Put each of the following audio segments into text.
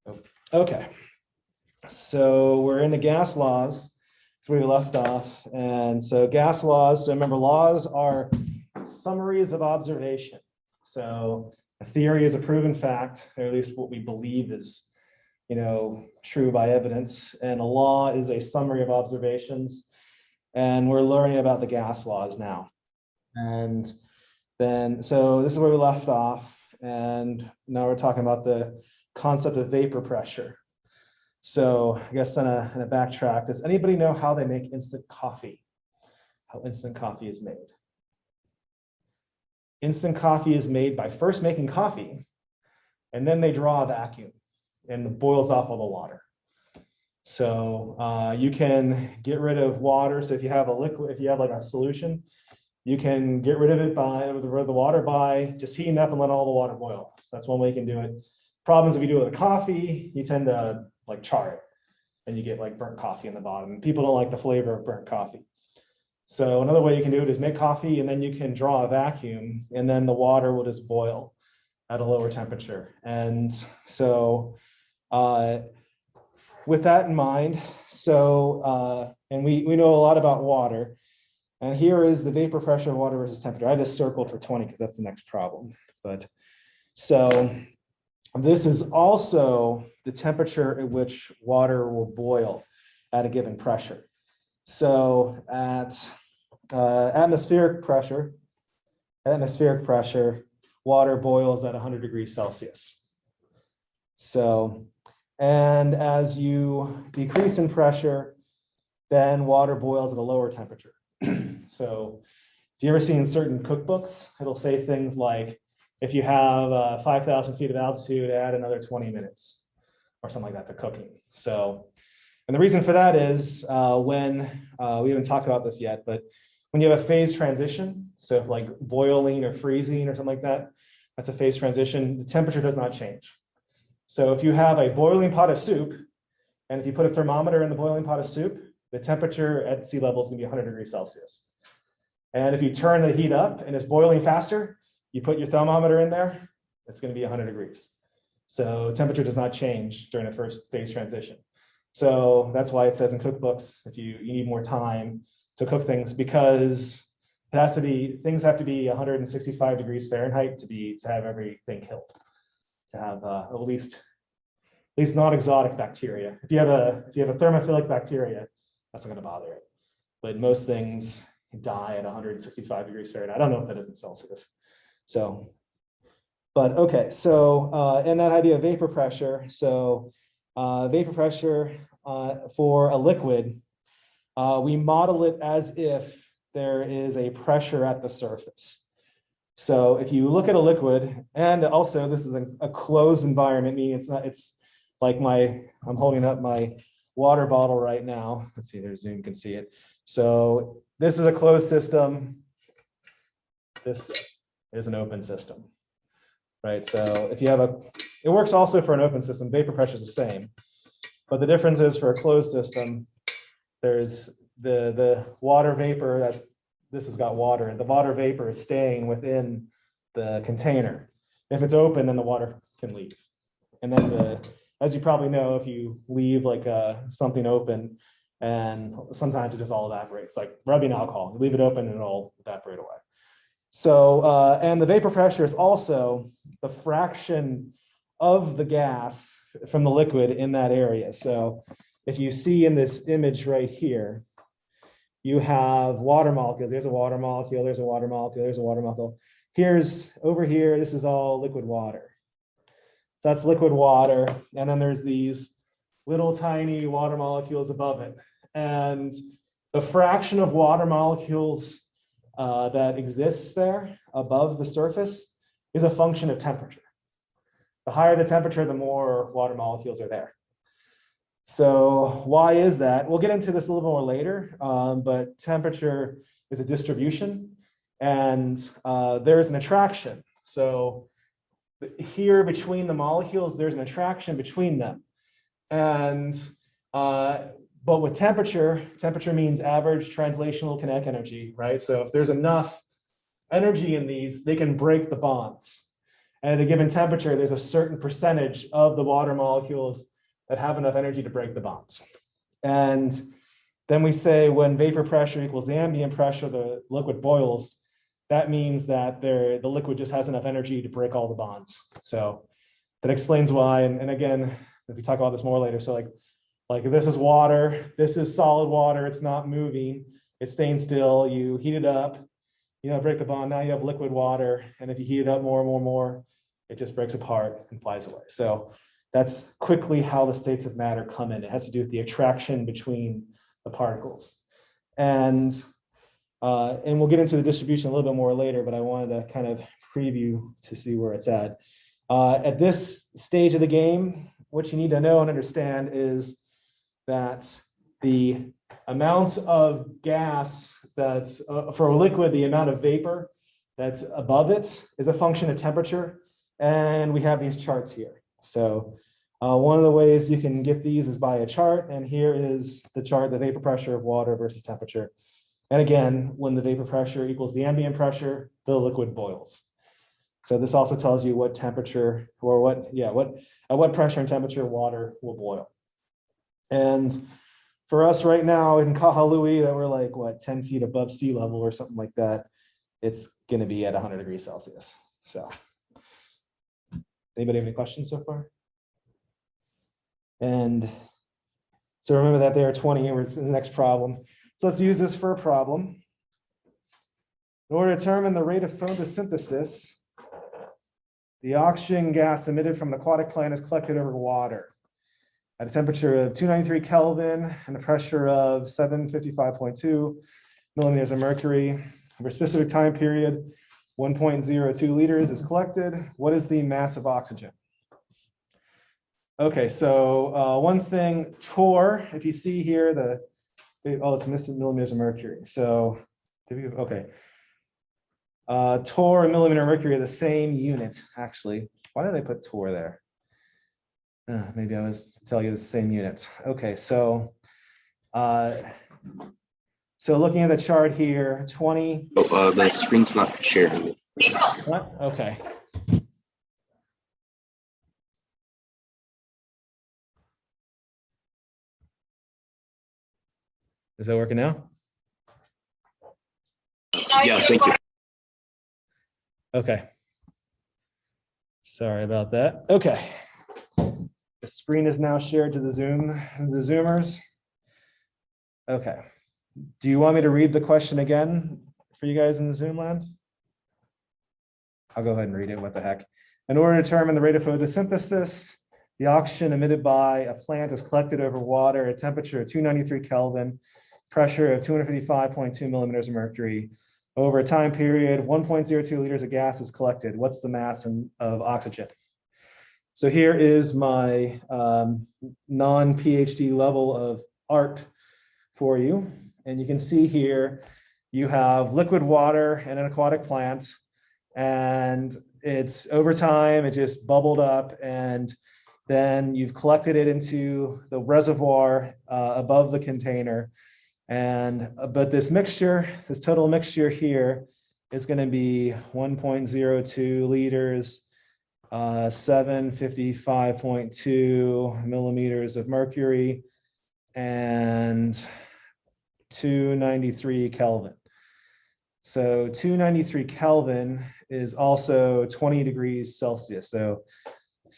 Oh, okay, so we're in the gas laws. That's where we left off. And so gas laws, so remember, laws are summaries of observation. So a theory is a proven fact, or at least what we believe is, true by evidence. And a law is a summary of observations. And we're learning about the gas laws now. And then, so this is where we left off. And now we're talking about the concept of vapor pressure. So I guess in a backtrack, does anybody know how they make instant coffee? How instant coffee is made? Instant coffee is made by first making coffee, and then they draw a vacuum and it boils off all the water. So you can get rid of water. So if you have a liquid, if you have like a solution, you can get rid of it the water by just heating up and let all the water boil. That's one way you can do it. Problems if you do it with coffee, you tend to like char it and you get like burnt coffee in the bottom. People don't like the flavor of burnt coffee. So another way you can do it is make coffee and then you can draw a vacuum and then the water will just boil at a lower temperature. And so with that in mind, and we know a lot about water. And here is the vapor pressure of water versus temperature. I have this circled for 20 because that's the next problem. But so this is also the temperature at which water will boil at a given pressure. So at atmospheric pressure, water boils at 100 degrees Celsius. So, and as you decrease in pressure, then water boils at a lower temperature. So if you ever seen certain cookbooks, it'll say things like, if you have 5,000 feet of altitude, add another 20 minutes or something like that to cooking. So, and the reason for that is when, we haven't talked about this yet, but when you have a phase transition, so if like boiling or freezing or something like that, that's a phase transition, the temperature does not change. So if you have a boiling pot of soup, and if you put a thermometer in the boiling pot of soup, the temperature at sea level is going to be 100 degrees Celsius. And if you turn the heat up and it's boiling faster, you put your thermometer in there, it's going to be 100 degrees. So temperature does not change during the first phase transition. So that's why it says in cookbooks, if you need more time to cook things, because things have to be 165 degrees Fahrenheit to have everything killed, to have at least non-exotic bacteria. If you have a thermophilic bacteria, that's not going to bother it. But most things die at 165 degrees Fahrenheit. I don't know if that is in Celsius. So, but okay. So, and that idea of vapor pressure. So, vapor pressure for a liquid, we model it as if there is a pressure at the surface. So if you look at a liquid, and also this is a closed environment, meaning it's like I'm holding up my water bottle right now. Let's see, there's Zoom can see it. So this is a closed system. This is an open system, right? So if you have it works also for an open system, vapor pressure is the same. But the difference is for a closed system, there's the water vapor, this has got water, and the water vapor is staying within the container. If it's open, then the water can leave. And then as you probably know, if you leave like something open, and sometimes it just all evaporates, like rubbing alcohol. You leave it open and it'll all evaporate away. So, and the vapor pressure is also the fraction of the gas from the liquid in that area. So if you see in this image right here, you have water molecules. There's a water molecule, there's a water molecule, there's a water molecule. Over here, this is all liquid water. So that's liquid water. And then there's these little tiny water molecules above it. And the fraction of water molecules that exists there above the surface is a function of temperature. The higher the temperature, the more water molecules are there. So why is that? We'll get into this a little more later, but temperature is a distribution and there's an attraction. So here between the molecules, there's an attraction between them. And but with temperature means average translational kinetic energy, right? So if there's enough energy in these, they can break the bonds. And at a given temperature, there's a certain percentage of the water molecules that have enough energy to break the bonds. And then we say when vapor pressure equals the ambient pressure, the liquid boils. That means that the liquid just has enough energy to break all the bonds. So that explains why. And again, if we talk about this more later, so like if this is water, this is solid water, it's not moving, it's staying still, you heat it up, break the bond, now you have liquid water. And if you heat it up more and more and more, it just breaks apart and flies away. So that's quickly how the states of matter come in. It has to do with the attraction between the particles. And we'll get into the distribution a little bit more later, but I wanted to kind of preview to see where it's at. At this stage of the game, what you need to know and understand is that the amount of gas that's for a liquid, the amount of vapor that's above it is a function of temperature. And we have these charts here. So one of the ways you can get these is by a chart. And here is the chart, the vapor pressure of water versus temperature. And again, when the vapor pressure equals the ambient pressure, the liquid boils. So this also tells you what temperature or at what pressure and temperature water will boil. And for us right now in Kahului, that we're like, 10 feet above sea level or something like that, it's going to be at 100 degrees Celsius. So anybody have any questions so far? And so remember that there are 20, we're in the next problem. So let's use this for a problem. In order to determine the rate of photosynthesis, the oxygen gas emitted from an aquatic plant is collected over water at a temperature of 293 Kelvin and a pressure of 755.2 millimeters of mercury. Over a specific time period, 1.02 liters is collected. What is the mass of oxygen? Okay, so one thing, torr, if you see here, it's missing millimeters of mercury. So, okay. Torr and millimeter of mercury are the same unit, actually. Why did I put torr there? Maybe I was telling you the same units. Okay, so looking at the chart here, 20. The screen's not shared. What? Okay. Is that working now? Yeah, thank you. Okay. Sorry about that. Okay. The screen is now shared to the Zoomers. Okay. Do you want me to read the question again for you guys in the Zoom land? I'll go ahead and read it. What the heck? In order to determine the rate of photosynthesis, the oxygen emitted by a plant is collected over water at a temperature of 293 Kelvin, pressure of 255.2 millimeters of mercury. Over a time period, 1.02 liters of gas is collected. What's the mass of oxygen? So here is my non-PhD level of art for you. And you can see here, you have liquid water in an aquatic plant, and it's over time, it just bubbled up, and then you've collected it into the reservoir above the container. But this mixture, this total mixture here is going to be 1.02 liters, 755.2 millimeters of mercury, and 293 Kelvin. So 293 Kelvin is also 20 degrees Celsius. So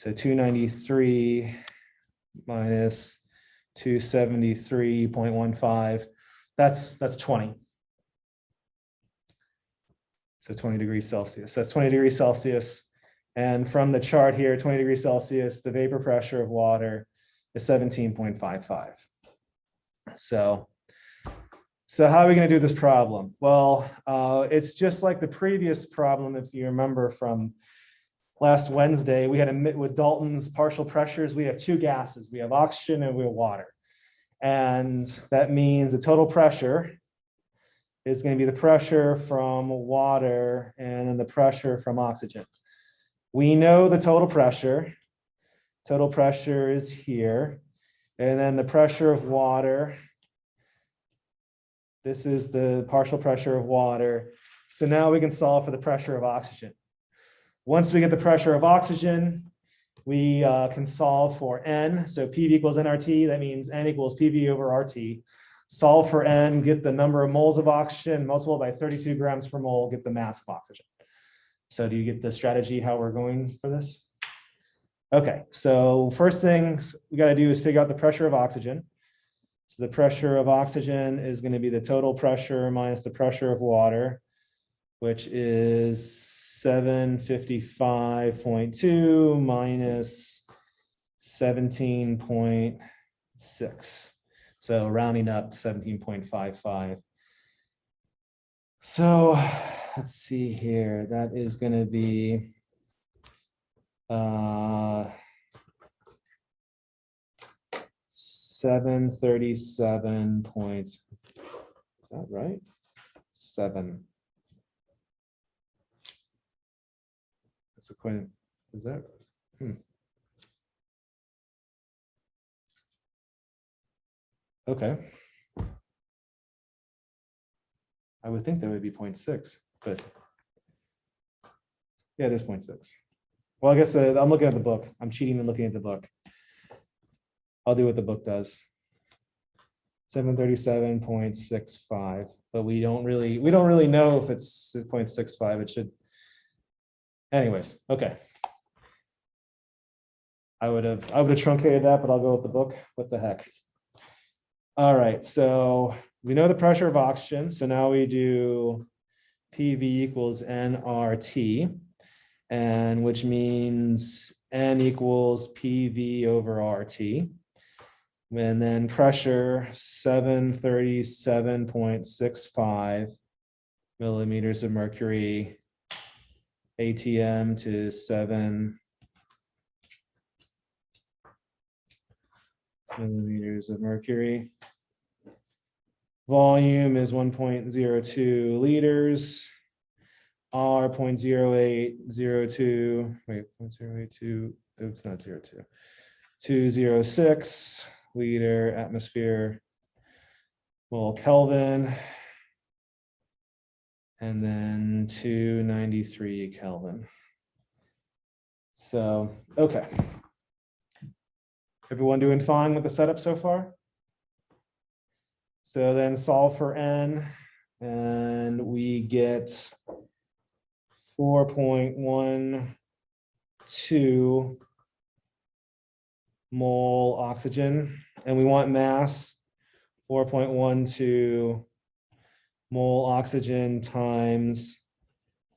293 minus 273.15, that's 20. So 20 degrees Celsius. That's 20 degrees Celsius. And from the chart here, 20 degrees Celsius, the vapor pressure of water is 17.55. So how are we going to do this problem? Well, it's just like the previous problem, if you remember from last Wednesday. We had with Dalton's partial pressures, we have two gases. We have oxygen and we have water. And that means the total pressure is going to be the pressure from water and then the pressure from oxygen. We know the total pressure. Total pressure is here. And then the pressure of water, this is the partial pressure of water. So now we can solve for the pressure of oxygen. Once we get the pressure of oxygen, we can solve for N. So PV equals nRT. That means N equals PV over RT. Solve for N, get the number of moles of oxygen, multiple by 32 grams per mole, get the mass of oxygen. So do you get the strategy how we're going for this? Okay, so first thing we got to do is figure out the pressure of oxygen. So the pressure of oxygen is going to be the total pressure minus the pressure of water, which is 755.2 minus 17.6. So rounding up to 17.55. So let's see here. That is going to be 737 points. Is that right? 7. That's a quite. Is that? Okay. I would think that would be 0.6, but yeah, it is 0.6. Well, I guess I'm looking at the book. I'm cheating and looking at the book. I'll do what the book does. 737.65, but we don't really know if it's 0.65. It should. Anyways, okay. I would have truncated that, but I'll go with the book. What the heck? All right, so we know the pressure of oxygen. So now we do PV equals nRT, and which means N equals PV over RT. And then pressure 737.65 millimeters of mercury, ATM to 7 millimeters of mercury. Volume is 1.02 liters. R 0.0802. Wait, 0.082. Oops, not 02. 206 liter atmosphere mole Kelvin. And then 293 Kelvin. So, okay. Everyone doing fine with the setup so far? So then solve for N, and we get 4.12 mole oxygen, and we want mass 4.12 mole oxygen times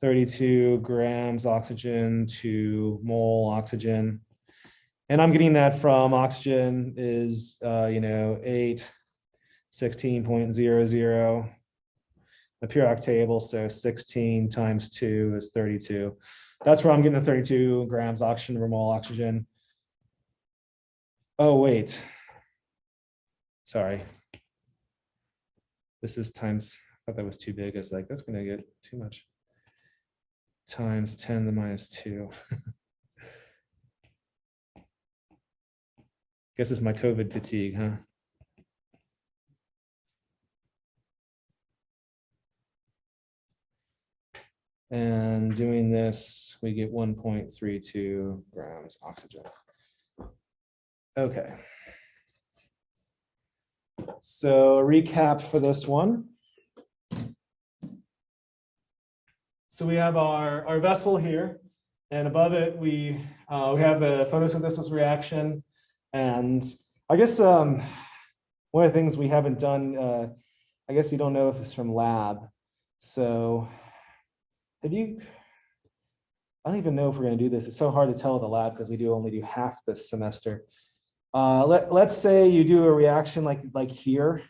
32 grams oxygen to mole oxygen. And I'm getting that from oxygen is, 8, 16.00, the periodic table. So 16 times 2 is 32. That's where I'm getting the 32 grams oxygen per mole oxygen. Oh, wait. Sorry. This is times, I thought that was too big. It's like, that's going to get too much. Times 10 to the minus 2. Guess it's my COVID fatigue, huh? And doing this, we get 1.32 grams oxygen. Okay. So recap for this one. So we have our vessel here, and above it we have a photosynthesis reaction. And I guess one of the things we haven't done, I guess you don't know if this is from lab. So have you, I don't even know if we're going to do this. It's so hard to tell at the lab because we only do half this semester. Let's say you do a reaction like here,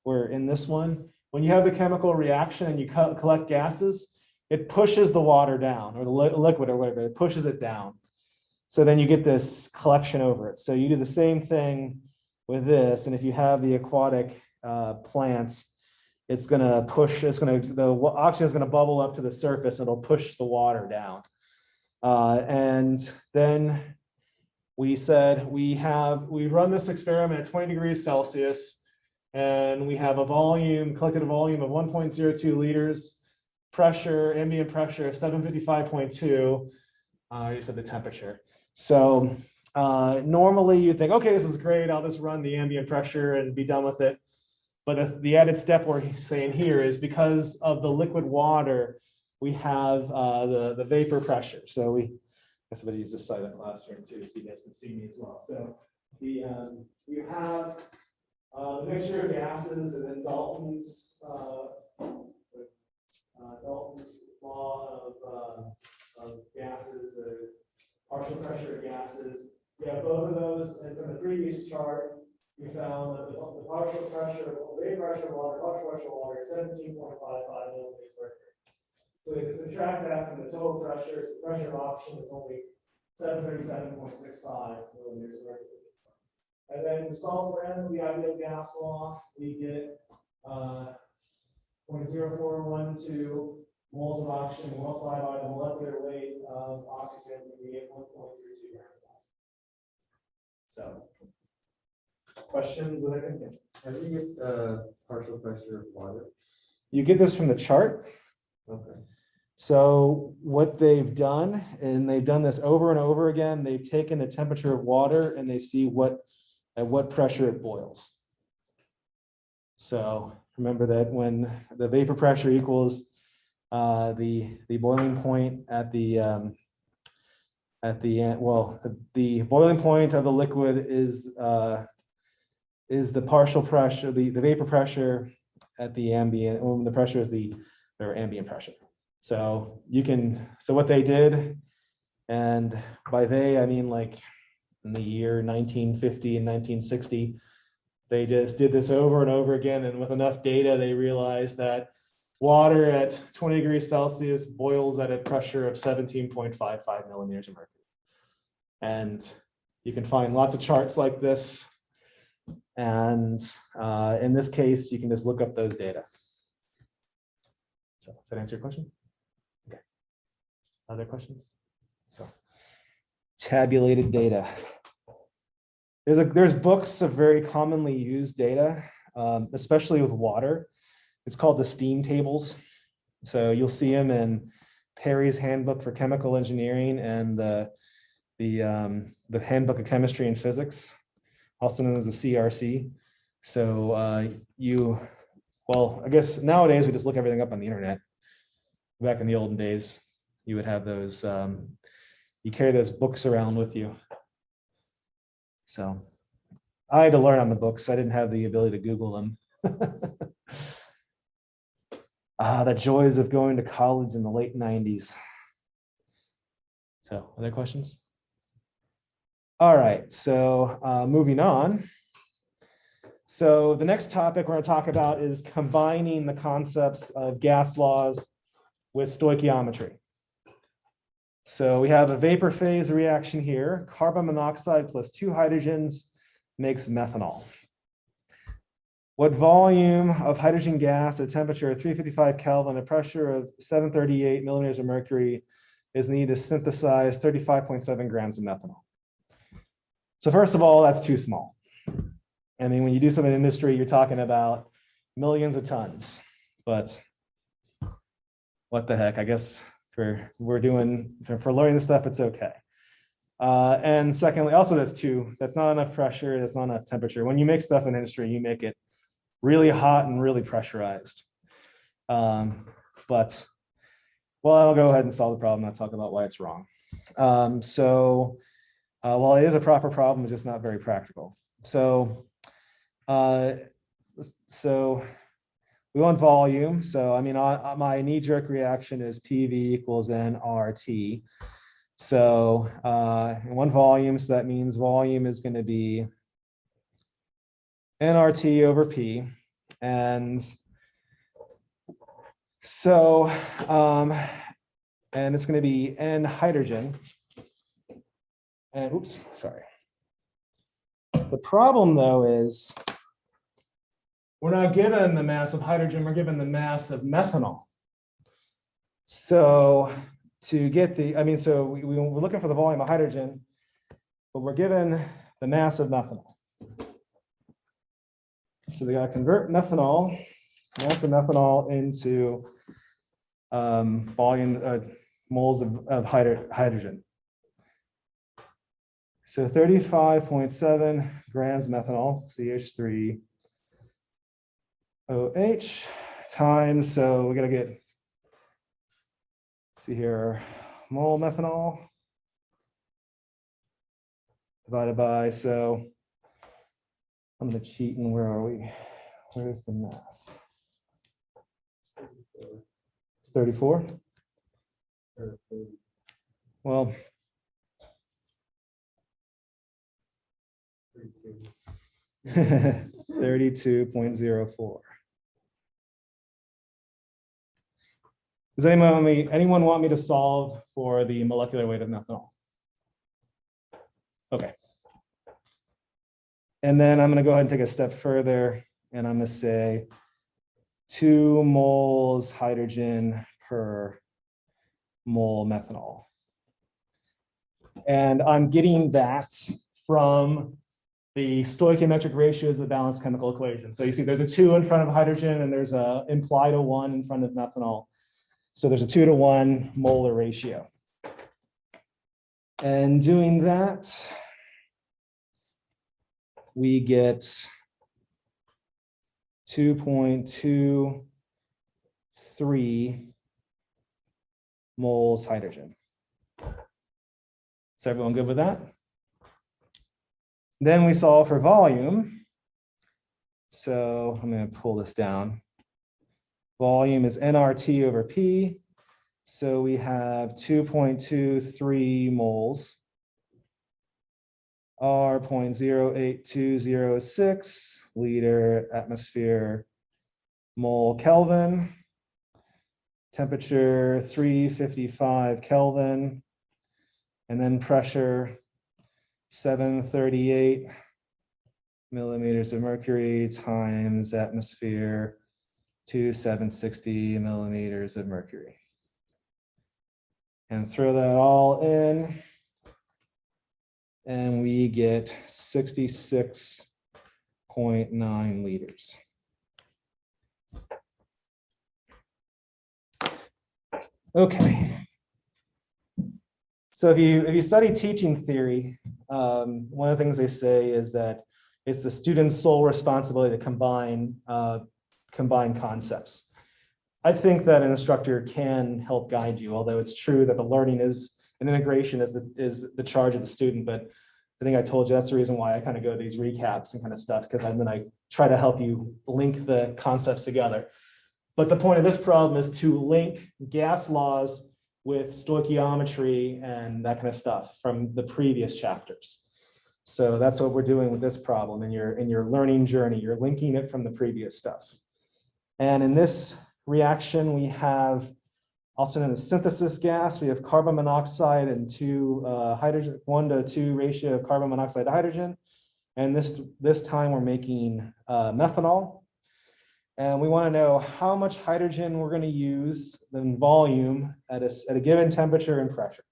where in this one, when you have the chemical reaction and you collect gases, it pushes the water down, or the liquid or whatever, it pushes it down. So then you get this collection over it. So you do the same thing with this. And if you have the aquatic plants, it's going to push, the oxygen is going to bubble up to the surface and it'll push the water down. And then we said we run this experiment at 20 degrees Celsius, and we have a collected volume of 1.02 liters. pressure, ambient pressure of 755.2. You said the temperature. So normally you think, okay, this is great. I'll just run the ambient pressure and be done with it. But the added step we're saying here is because of the liquid water, we have the vapor pressure. So I guess I'm going to use this side of the classroom too, so you guys can see me as well. So you have the mixture of gases, and then Dalton's law of gases, the partial pressure of gases. You have both of those, and from the previous chart, we found that the partial pressure, vapor pressure of water, partial pressure of water is 17.55 millimeters mercury. So if you subtract that from the total pressure, so the pressure of oxygen is only 737.65 millimeters mercury. And then we solve for n, the ideal gas law, we get 0.0412 moles of oxygen multiplied by the molecular weight of oxygen, and we get 1.32 grams. So, questions that I can get? How do you get partial pressure of water? You get this from the chart. Okay. So what they've done, and they've done this over and over again, they've taken the temperature of water and they see at what pressure it boils. So remember that when the vapor pressure equals the boiling point at the end, well, the boiling point of the liquid is the partial pressure, the vapor pressure at the ambient, when the pressure is their ambient pressure. So so what they did, and by they, I mean like in the year 1950 and 1960, they just did this over and over again. And with enough data, they realized that water at 20 degrees Celsius boils at a pressure of 17.55 millimeters of mercury. And you can find lots of charts like this. And in this case, you can just look up those data. So does that answer your question? Okay. Other questions? So tabulated data. There's books of very commonly used data, especially with water. It's called the steam tables. So you'll see them in Perry's Handbook for Chemical Engineering and the Handbook of Chemistry and Physics, also known as the CRC. So well, I guess nowadays we just look everything up on the internet. Back in the olden days, you would have those, you carry those books around with you. So I had to learn on the books. I didn't have the ability to Google them. The joys of going to college in the late 90s. So other questions? All right, so moving on. So the next topic we're going to talk about is combining the concepts of gas laws with stoichiometry. So we have a vapor phase reaction here. Carbon monoxide plus 2 hydrogens makes methanol. What volume of hydrogen gas at a temperature of 355 Kelvin, a pressure of 738 millimeters of mercury is needed to synthesize 35.7 grams of methanol? So first of all, that's too small. I mean, when you do some in industry, you're talking about millions of tons, but what the heck, I guess for learning this stuff, it's okay. And secondly, also that's not enough pressure, that's not enough temperature. When you make stuff in industry, you make it really hot and really pressurized. But well, I'll go ahead and solve the problem. I'll talk about why it's wrong. While it is a proper problem, it's just not very practical. So we want volume. So I mean, my knee-jerk reaction is PV equals nRT. So one volume, so that means volume is going to be nRT over P. And so, and it's going to be N hydrogen. And oops, sorry. The problem though is we're not given the mass of hydrogen, we're given the mass of methanol. So to get so we're looking for the volume of hydrogen, but we're given the mass of methanol. So we got to convert mass of methanol into volume, moles of hydrogen. So 35.7 grams methanol, CH3OH times, so we gotta get, see here, mole methanol divided by, so I'm gonna cheat, and where are we? Where's the mass? It's 34. Well, 32.04. Does anyone want me to solve for the molecular weight of methanol? Okay. And then I'm going to go ahead and take a step further, and I'm going to say 2 moles hydrogen per mole methanol. And I'm getting that from the stoichiometric ratios of the balanced chemical equation. So you see there's a 2 in front of hydrogen, and there's a implied a 1 in front of methanol. So there's a 2-to-1 molar ratio. And doing that, we get 2.23 moles hydrogen. Is everyone good with that? Then we solve for volume. So I'm going to pull this down. Volume is nRT over P. So we have 2.23 moles, R 0.08206 liter atmosphere mole Kelvin, temperature 355 Kelvin, and then pressure 738 millimeters of mercury times atmosphere 760 millimeters of mercury. And throw that all in, and we get 66.9 liters. Okay. So if you study teaching theory, one of the things they say is that it's the student's sole responsibility to combine concepts. I think that an instructor can help guide you, although it's true that the learning is an integration is the charge of the student. But I think I told you that's the reason why I kind of go these recaps and kind of stuff, because then I try to help you link the concepts together. But the point of this problem is to link gas laws with stoichiometry and that kind of stuff from the previous chapters. So that's what we're doing with this problem in your learning journey. You're linking it from the previous stuff. And in this reaction, we have also known as synthesis gas. We have carbon monoxide and 2 hydrogen, 1-to-2 ratio of carbon monoxide to hydrogen. And this time we're making methanol. And we want to know how much hydrogen we're going to use in volume at a given temperature and pressure.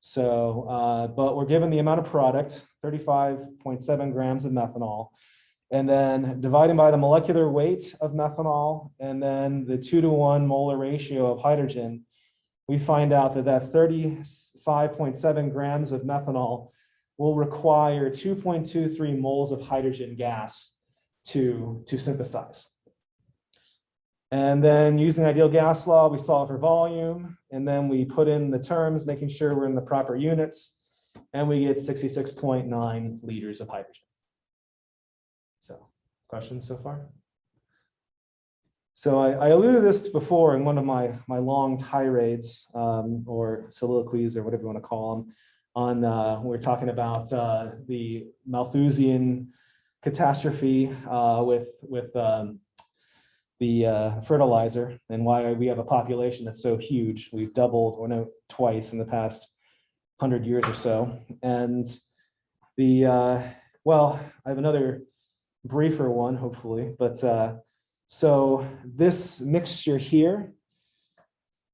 So, but we're given the amount of product, 35.7 grams of methanol, and then dividing by the molecular weight of methanol, and then the 2-to-1 molar ratio of hydrogen, we find out that 35.7 grams of methanol will require 2.23 moles of hydrogen gas to synthesize. And then using ideal gas law, we solve for volume, and then we put in the terms, making sure we're in the proper units, and we get 66.9 liters of hydrogen. So, questions so far? So I alluded to this before in one of my long tirades or soliloquies or whatever you want to call them. We're talking about the Malthusian catastrophe with the fertilizer and why we have a population that's so huge. We've doubled, or no, twice in the past 100 years or so. And well, I have another briefer one, hopefully, but so this mixture here,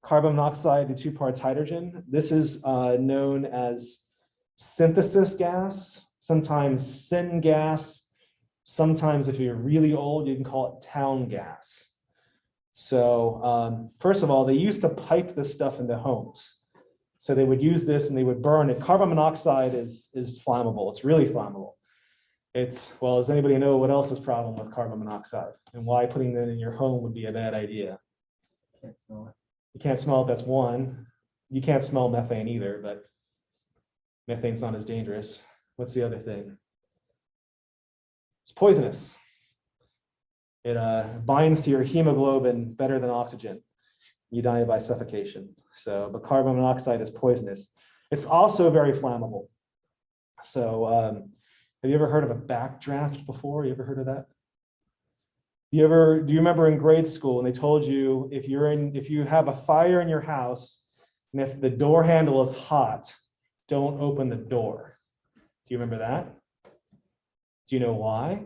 carbon monoxide to 2 parts hydrogen, this is known as synthesis gas, sometimes syn gas. Sometimes if you're really old, you can call it town gas. So first of all, they used to pipe this stuff into homes. So they would use this and they would burn it. Carbon monoxide is flammable. It's really flammable. Well, does anybody know what else is problem with carbon monoxide and why putting that in your home would be a bad idea? Can't smell it. You can't smell it, that's one. You can't smell methane either, but methane's not as dangerous. What's the other thing? It's poisonous. It binds to your hemoglobin better than oxygen. You die by suffocation. So, but carbon monoxide is poisonous. It's also very flammable. So, have you ever heard of a backdraft before? You ever heard of that? Do you remember in grade school when they told you if you have a fire in your house and if the door handle is hot, don't open the door. Do you remember that? Do you know why?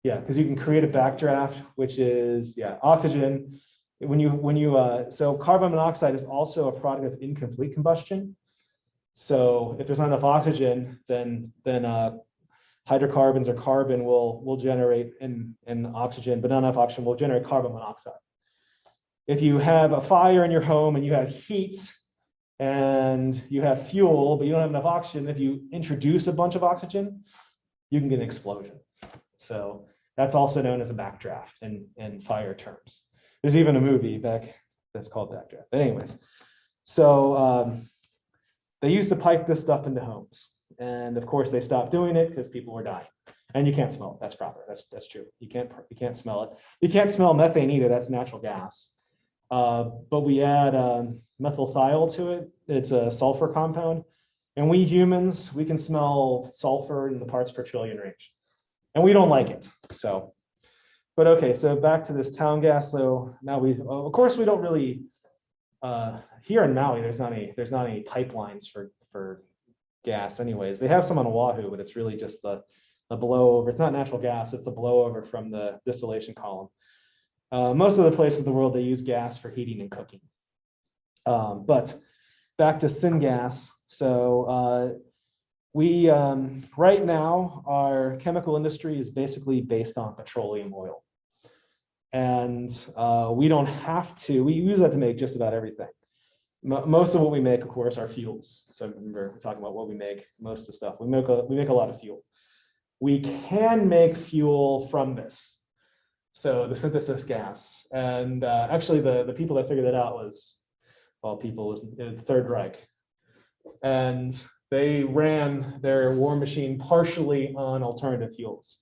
Yeah, because you can create a backdraft, which is oxygen. So carbon monoxide is also a product of incomplete combustion. So if there's not enough oxygen, then hydrocarbons or carbon will generate in oxygen, but not enough oxygen will generate carbon monoxide. If you have a fire in your home and you have heat and you have fuel, but you don't have enough oxygen, if you introduce a bunch of oxygen, you can get an explosion. So that's also known as a backdraft in fire terms. There's even a movie that's called Backdraft. But anyways, so they used to pipe this stuff into homes. And of course they stopped doing it because people were dying. And you can't smell it. That's proper. That's true. You can't smell it. You can't smell methane either. That's natural gas. But we add methylthiol to it. It's a sulfur compound. And we humans, we can smell sulfur in the parts per trillion range. And we don't like it. So, but okay, so back to this town gas. So now of course, we don't really, here in Maui, there's not any pipelines for gas anyways. They have some on Oahu, but it's really just the blowover. It's not natural gas, it's a blowover from the distillation column. Most of the places in the world, they use gas for heating and cooking. But back to syngas. So we right now, our chemical industry is basically based on petroleum oil. And we don't have to, we use that to make just about everything. Most of what we make, of course, are fuels. So remember, we're talking about what we make, most of the stuff. We make a lot of fuel. We can make fuel from this. So the synthesis gas. And actually the people that figured that out was the Third Reich. And they ran their war machine partially on alternative fuels.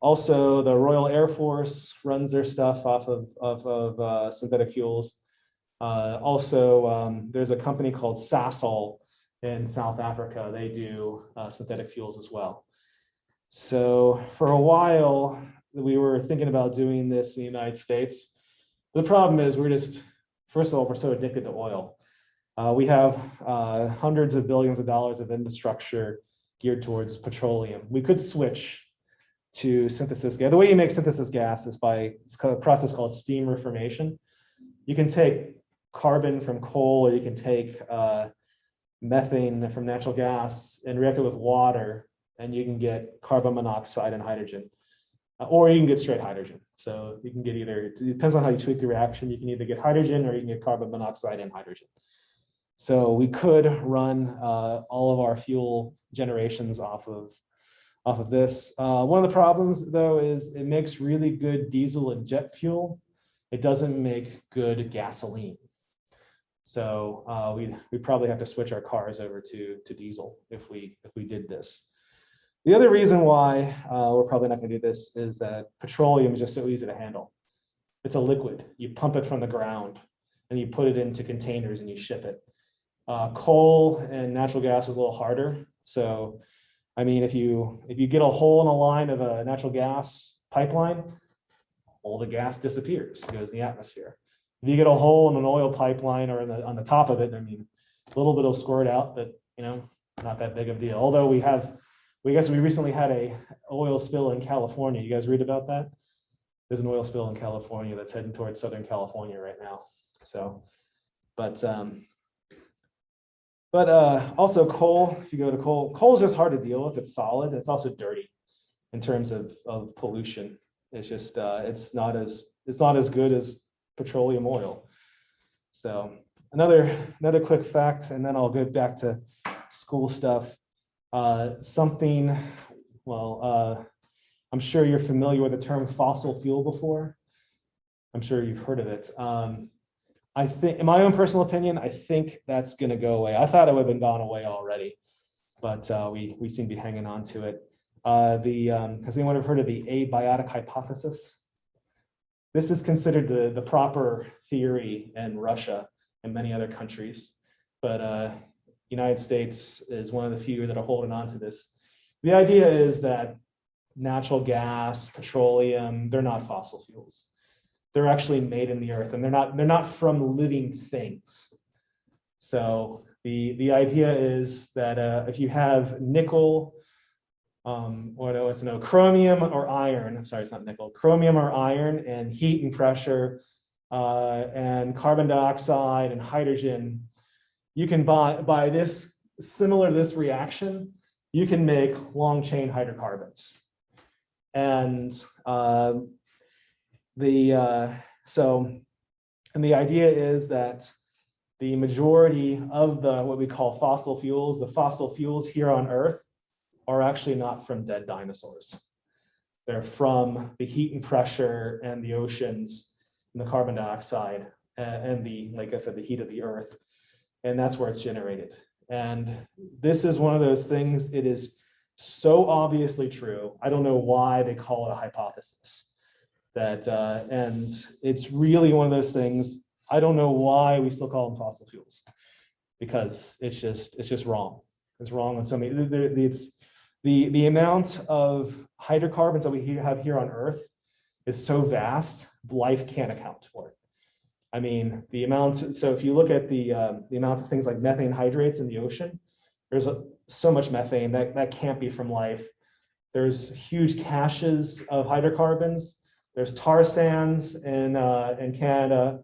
Also, the Royal Air Force runs their stuff off of synthetic fuels. Also, there's a company called Sasol in South Africa. They do synthetic fuels as well. So for a while, we were thinking about doing this in the United States. The problem is first of all, we're so addicted to oil. We have hundreds of billions of dollars of infrastructure geared towards petroleum. We could switch to synthesis gas. The way you make synthesis gas is by a process called steam reformation. You can take carbon from coal, or you can take methane from natural gas and react it with water, and you can get carbon monoxide and hydrogen. Or you can get straight hydrogen. So you can get either, it depends on how you tweak the reaction. You can either get hydrogen or you can get carbon monoxide and hydrogen. So we could run all of our fuel generations off of this. One of the problems though is it makes really good diesel and jet fuel. It doesn't make good gasoline. So we probably have to switch our cars over to diesel if we did this. The other reason why we're probably not going to do this is that petroleum is just so easy to handle. It's a liquid. You pump it from the ground and you put it into containers and you ship it. Coal and natural gas is a little harder. So, I mean, if you get a hole in a line of a natural gas pipeline, all the gas disappears, it goes in the atmosphere. If you get a hole in an oil pipeline or on the top of it, I mean, a little bit will squirt out, but not that big of a deal. Although we recently had a oil spill in California. You guys read about that? There's an oil spill in California that's heading towards Southern California right now. So, but also coal, if you go to coal is just hard to deal with. It's solid. It's also dirty. in terms of pollution. It's just it's not as good as petroleum oil. So another quick fact, and then I'll go back to school stuff. Something, well, I'm sure you're familiar with the term fossil fuel before. I'm sure you've heard of it. I think, in my own personal opinion, I think that's going to go away. I thought it would have been gone away already, but we seem to be hanging on to it. Has anyone ever heard of the abiotic hypothesis? This is considered the proper theory in Russia and many other countries, but United States is one of the few that are holding on to this. The idea is that natural gas, petroleum, they're not fossil fuels. They're actually made in the earth, and they're not from living things. So the idea is that if you have nickel, chromium or iron, I'm sorry, it's not nickel, chromium or iron, and heat and pressure, and carbon dioxide and hydrogen, you can by this, similar to this reaction, you can make long chain hydrocarbons. And the idea is that the majority of what we call fossil fuels, the fossil fuels here on Earth, are actually not from dead dinosaurs. They're from the heat and pressure and the oceans and the carbon dioxide and like I said, the heat of the Earth. And that's where it's generated. And this is one of those things, it is so obviously true. I don't know why they call it a hypothesis. And it's really one of those things, I don't know why we still call them fossil fuels, because it's just wrong. It's wrong on so many, it's the amount of hydrocarbons that we have here on Earth is so vast, life can't account for it. I mean, the amount, so if you look at the amount of things like methane hydrates in the ocean, there's so much methane that can't be from life. There's huge caches of hydrocarbons. There's tar sands in Canada.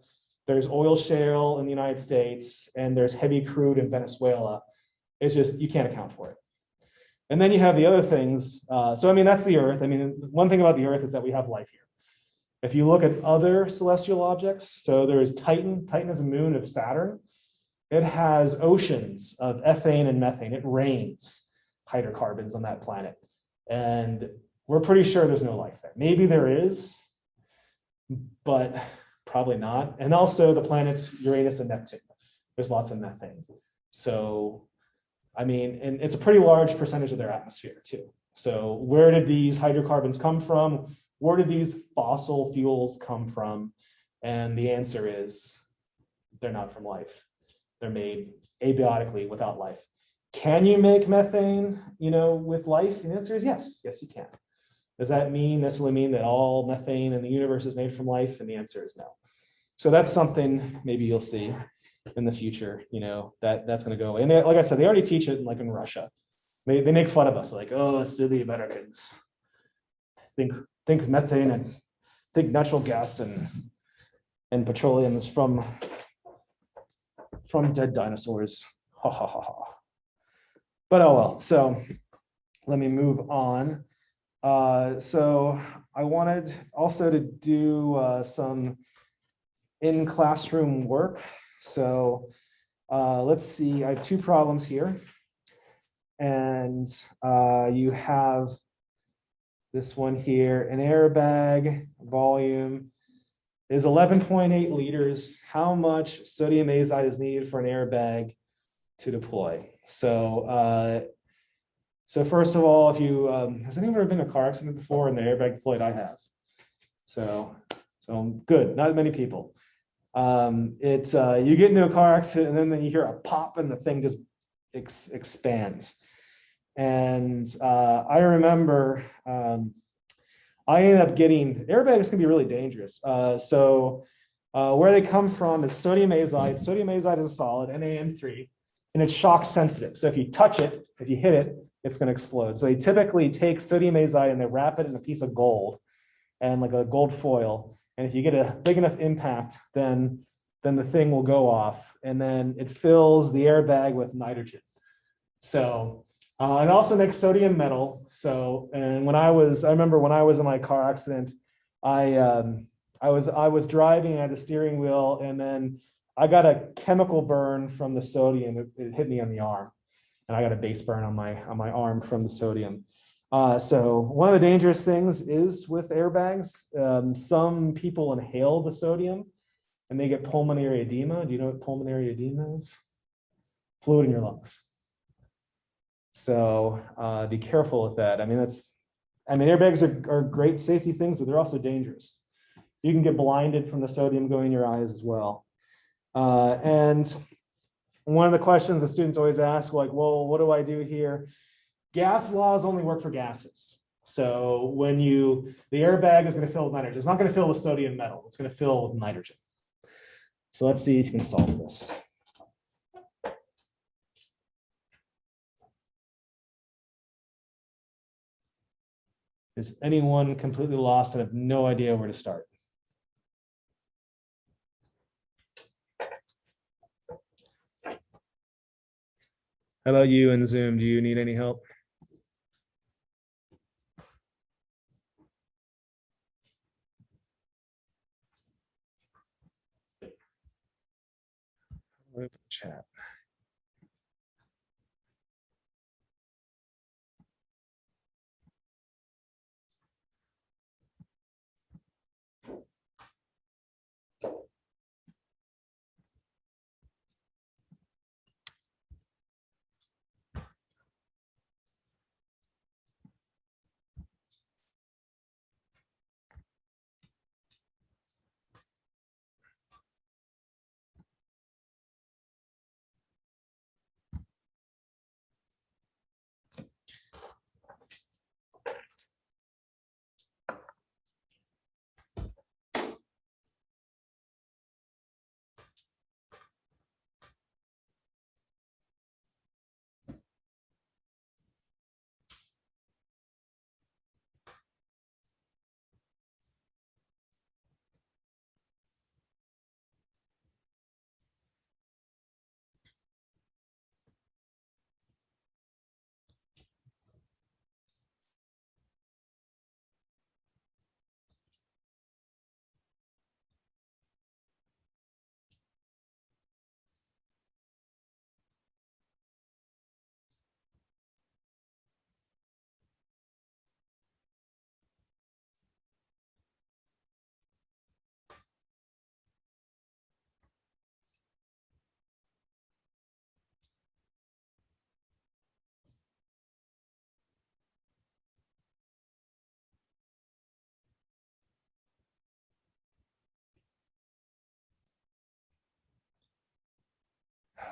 There's oil shale in the United States, and there's heavy crude in Venezuela. It's just, you can't account for it. And then you have the other things. So, I mean, that's the Earth. I mean, one thing about the Earth is that we have life here. If you look at other celestial objects, so there is Titan. Titan is a moon of Saturn. It has oceans of ethane and methane. It rains hydrocarbons on that planet. And we're pretty sure there's no life there. Maybe there is, but probably not. And also the planets Uranus and Neptune. There's lots of methane. So, I mean, and it's a pretty large percentage of their atmosphere too. So where did these hydrocarbons come from? Where did these fossil fuels come from? And the answer is they're not from life. They're made abiotically without life. Can you make methane, with life? And the answer is yes. Yes, you can. Does that necessarily mean that all methane in the universe is made from life? And the answer is no. So that's something maybe you'll see in the future, that's going to go away. And like I said, they already teach it in Russia. They make fun of us, like, oh, silly Americans. Think methane and think natural gas and petroleum is from dead dinosaurs. Ha ha ha ha. But oh well. So let me move on. So I wanted also to do some in-classroom work. So let's see. I have two problems here, and you have this one here. An airbag volume is 11.8 liters. How much sodium azide is needed for an airbag to deploy? So, first of all, if you has anyone ever been in a car accident before and the airbag deployed? I have. So good. Not many people. You get into a car accident and then you hear a pop and the thing just expands. And I remember I ended up getting, airbags can be really dangerous. Where they come from is sodium azide. Sodium azide is a solid, NaN3, and it's shock sensitive. So if you touch it, if you hit it, it's going to explode. So they typically take sodium azide and they wrap it in a piece of gold and like a gold foil. And if you get a big enough impact, then the thing will go off, and then it fills the airbag with nitrogen. So And also makes sodium metal. So, and I remember when I was in my car accident, I was driving at the steering wheel, and then I got a chemical burn from the sodium. It hit me on the arm, and I got a base burn on my arm from the sodium. So one of the dangerous things is with airbags. Some people inhale the sodium, and they get pulmonary edema. Do you know what pulmonary edema is? Fluid in your lungs. So be careful with that. I mean, airbags are great safety things, but they're also dangerous. You can get blinded from the sodium going in your eyes as well. And one of the questions the students always ask, like, well, what do I do here? Gas laws only work for gases. So when the airbag is going to fill with nitrogen, it's not going to fill with sodium metal. It's going to fill with nitrogen. So let's see if you can solve this. Is anyone completely lost and have no idea where to start? How about you in Zoom? Do you need any help? Chat.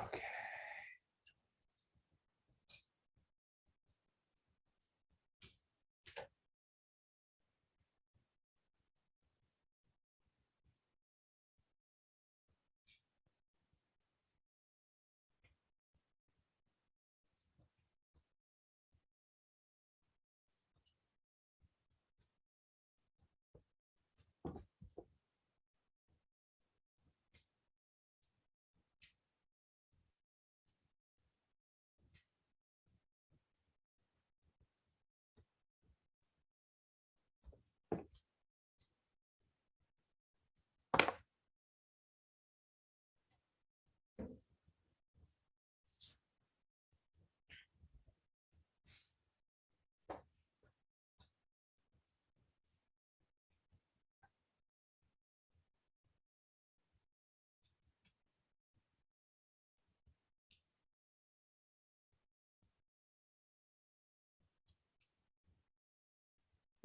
Okay.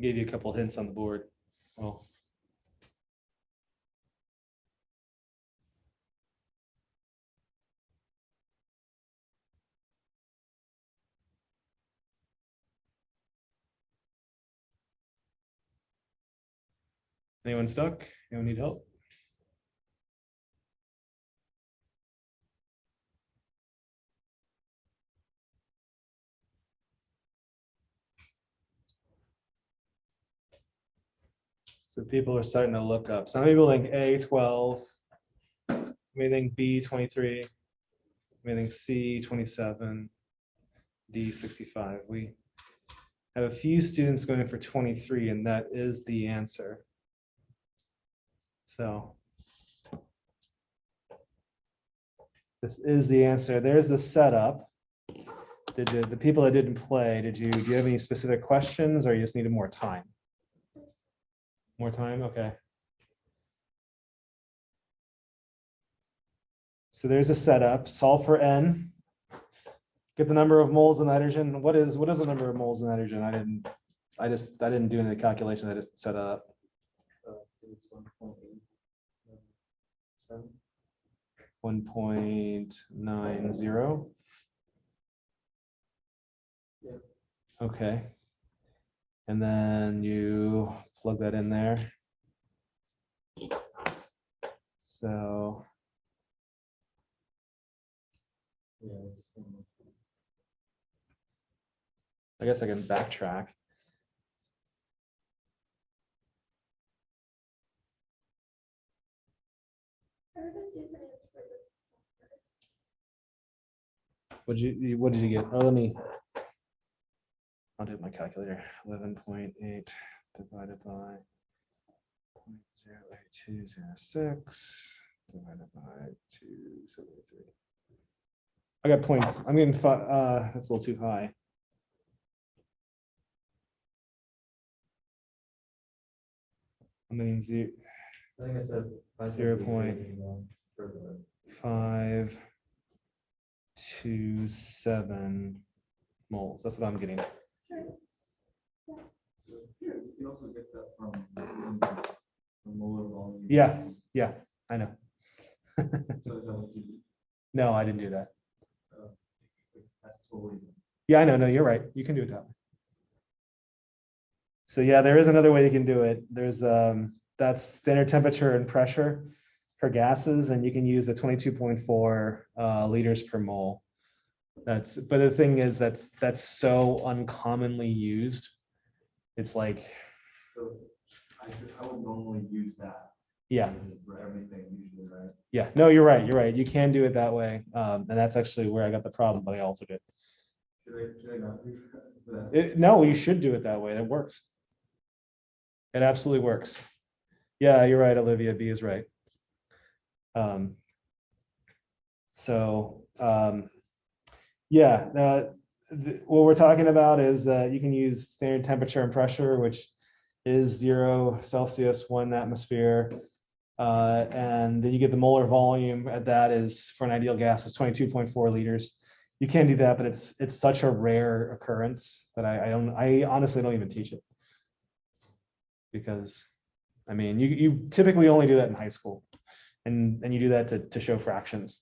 Gave you a couple hints on the board. Oh. Anyone stuck? Anyone need help? So people are starting to look up. Some people think A12, may think B23, may think C27. D65. We have a few students going in for 23, and that is the answer. So this is the answer. There's the setup. The people that didn't play, do you have any specific questions, or you just needed more time? More time? Okay. So there's a setup. Solve for n. Get the number of moles of nitrogen. What is the number of moles of nitrogen? I didn't do any calculation. I just set up. It's 1.8. 1.90. Yeah. Okay. And then you plug that in there. So Yeah. I guess I can backtrack. What did you get? Oh, I'll do my calculator. 11.8 divided by 0.08206 divided by 273. I'm getting that's a little too high. I'm getting I think I said 0.527 moles. That's what I'm getting. So you can also get that from molar volume. Yeah, I know. So it's only No, I didn't do that. that's totally. Yeah, I know. No, you're right. You can do it that way. So yeah, there is another way you can do it. There's that's standard temperature and pressure for gases, and you can use a 22.4 liters per mole. But the thing is that's so uncommonly used. It's like, So I would normally use that. yeah. For everything usually, right? Yeah, no, you're right. You're right. You can do it that way. And that's actually where I got the problem, but I altered it. Should I not do that? No, you should do it that way. It works. It absolutely works. Yeah, you're right, Olivia. B is right. Yeah, what we're talking about is that you can use standard temperature and pressure, which is 0 Celsius, 1 atmosphere. And then you get the molar volume at that is, for an ideal gas, is 22.4 liters. You can do that, but it's such a rare occurrence that I honestly don't even teach it. Because, I mean, you typically only do that in high school, and you do that to show fractions,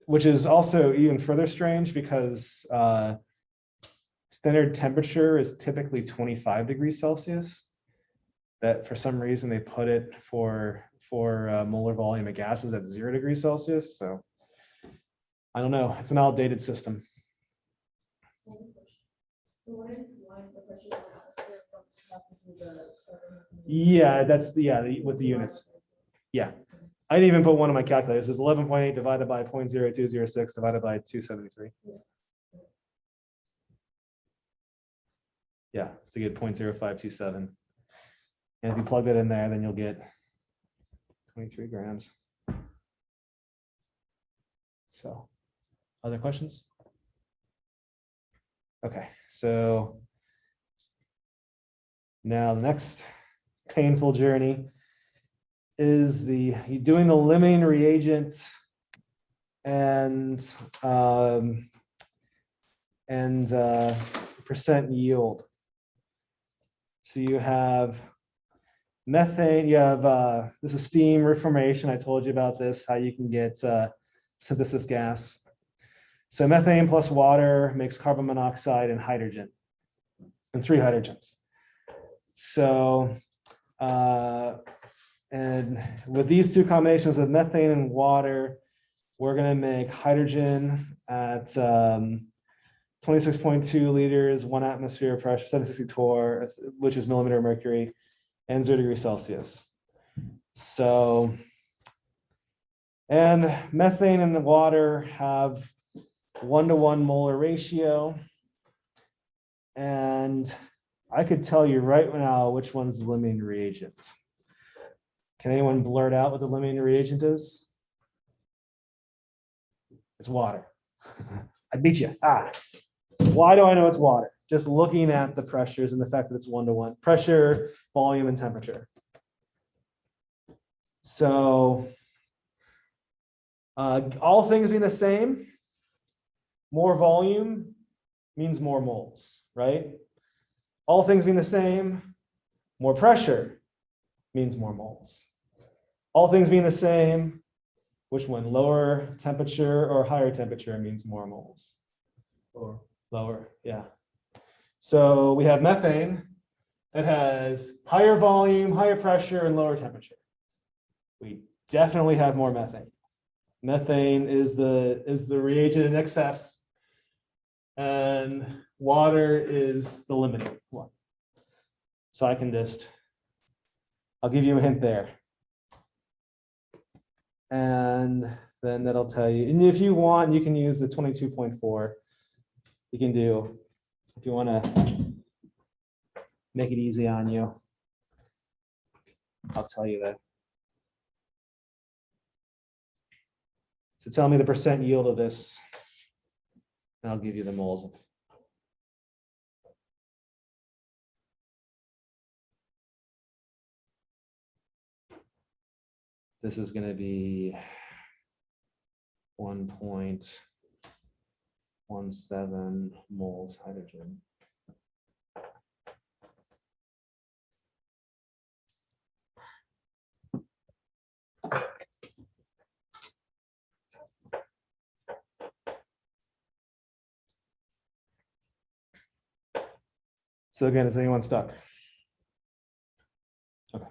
which is also even further strange because standard temperature is typically 25 degrees Celsius. That for some reason they put it for molar volume of gases at 0 degrees Celsius. So I don't know. It's an outdated system. So what is why the pressure Yeah, with the units. Yeah, I didn't even put one on my calculator. This is 11.8 divided by 0.0206 divided by 273. Yeah, to get 0.0527. And if you plug that in there, then you'll get 23 grams. So, other questions? Okay, so now the next painful journey is you're doing the limiting reagent and percent yield. So you have methane, you have this is steam reformation. I told you about this, how you can get synthesis gas. So methane plus water makes carbon monoxide and hydrogen, and 3 hydrogens. So and with these 2 combinations of methane and water, we're going to make hydrogen at 26.2 liters, 1 atmosphere pressure, 760 torr, which is millimeter of mercury, and 0 degrees Celsius. So, and methane and the water have 1-to-1 molar ratio. And I could tell you right now which one's the limiting reagent. Can anyone blurt out what the limiting reagent is? It's water. I beat you. Why do I know it's water? Just looking at the pressures and the fact that it's 1-to-1. Pressure, volume, and temperature. So all things being the same, more volume means more moles, right? All things being the same, more pressure means more moles. All things being the same, which one? Lower temperature or higher temperature means more moles? Or lower, yeah. So we have methane that has higher volume, higher pressure, and lower temperature. We definitely have more methane. Methane is the reagent in excess, and water is the limiting one. So I can I'll give you a hint there. And then that'll tell you, and if you want, you can use the 22.4. You can do, if you want to make it easy on you, I'll tell you that. So tell me the percent yield of this, and I'll give you the moles. This is going to be 1.17 moles hydrogen. So again, is anyone stuck? Okay.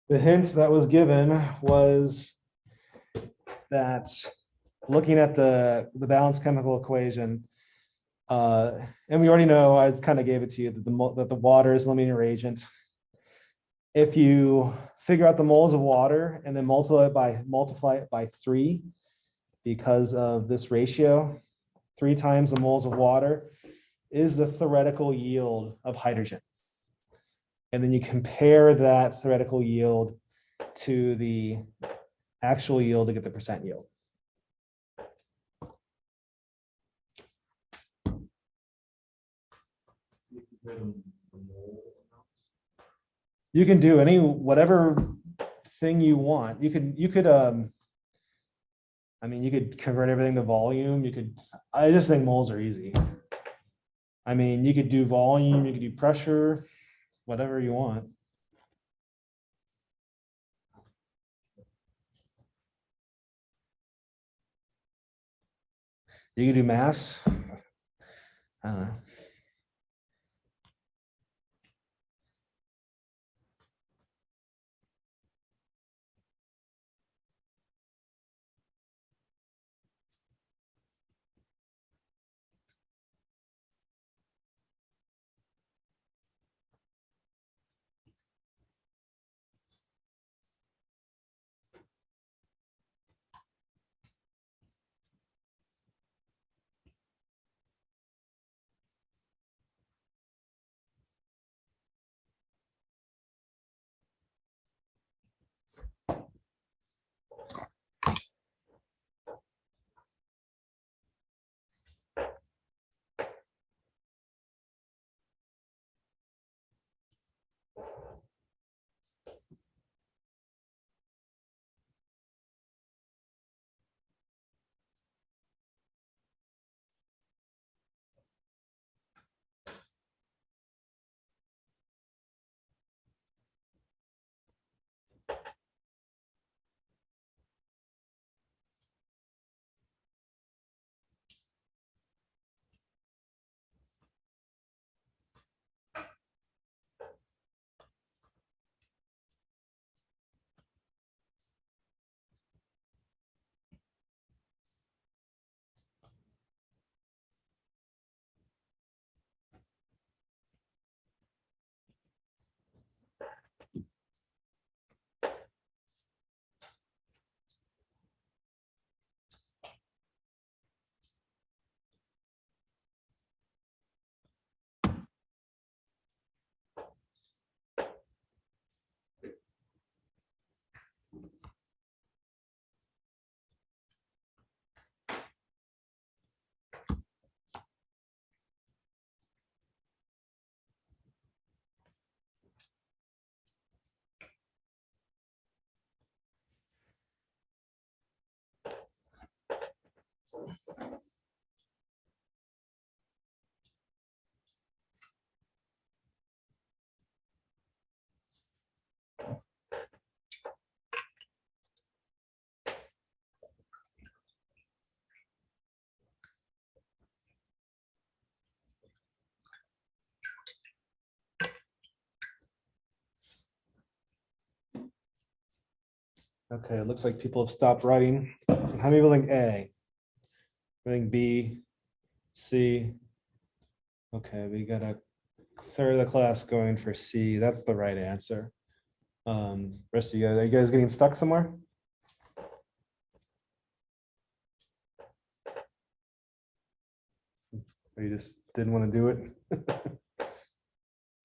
The hint that was given was that looking at the balanced chemical equation, and we already know, I kind of gave it to you, that the water is limiting reagent. If you figure out the moles of water and then multiply it by 3, because of this ratio, 3 times the moles of water is the theoretical yield of hydrogen. And then you compare that theoretical yield to the actual yield to get the percent yield. You can do whatever thing you want. You could I mean, you could convert everything to volume. I just think moles are easy. I mean, you could do volume, you could do pressure, whatever you want. You could do mass. Uh, Okay, it looks like people have stopped writing. How many people think A? I think B, C. Okay, we got a third of the class going for C. That's the right answer. Rest of you guys, are you guys getting stuck somewhere? Or you just didn't want to do it?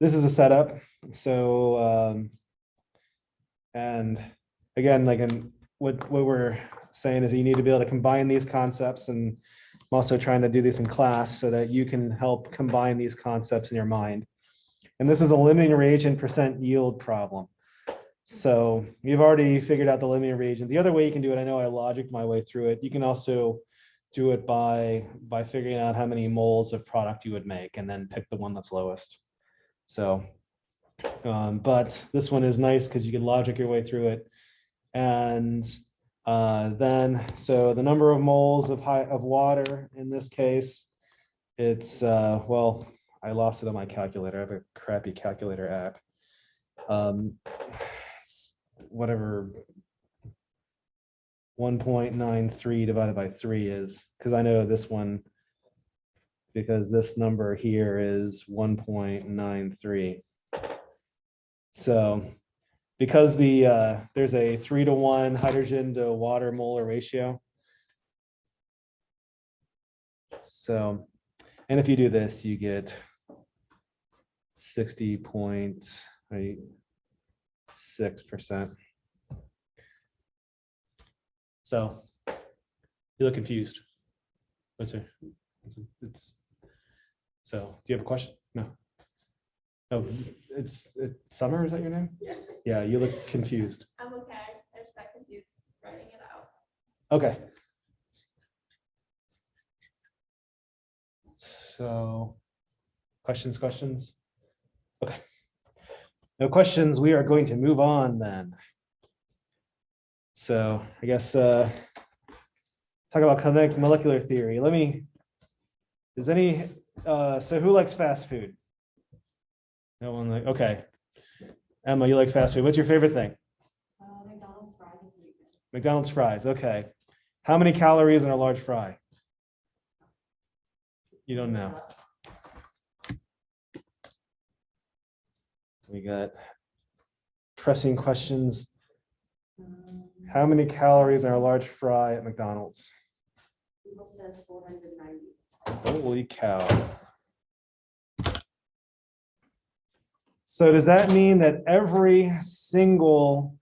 This is the setup. So, and again, like what we're saying is you need to be able to combine these concepts, and I'm also trying to do this in class so that you can help combine these concepts in your mind. And this is a limiting reagent percent yield problem. So you've already figured out the limiting reagent. The other way you can do it, I know I logicked my way through it. You can also do it by figuring out how many moles of product you would make and then pick the one that's lowest. So, but this one is nice because you can logic your way through it. And then, so the number of moles of water in this case, it's, well, I lost it on my calculator. I have a crappy calculator app. Whatever 1.93 divided by 3 is, because I know this one, because this number here is 1.93. So because there's a 3-to-1 hydrogen to water molar ratio. So, and if you do this, you get 60.6%. So you look confused. What's it? It's so. Do you have a question? No. Oh, it's Summer. Is that your name? Yeah. Yeah, you look confused. I'm okay. I just got confused writing it out. Okay. So, questions? Okay. No questions. We are going to move on then. So I guess talk about kinetic molecular theory. Does any So who likes fast food? No one like, okay. Emma, you like fast food. What's your favorite thing? McDonald's fries and bacon. McDonald's fries. Okay. How many calories in a large fry? You don't know. We got pressing questions. How many calories in a large fry at McDonald's? Google says 490. Holy cow. So does that mean that every single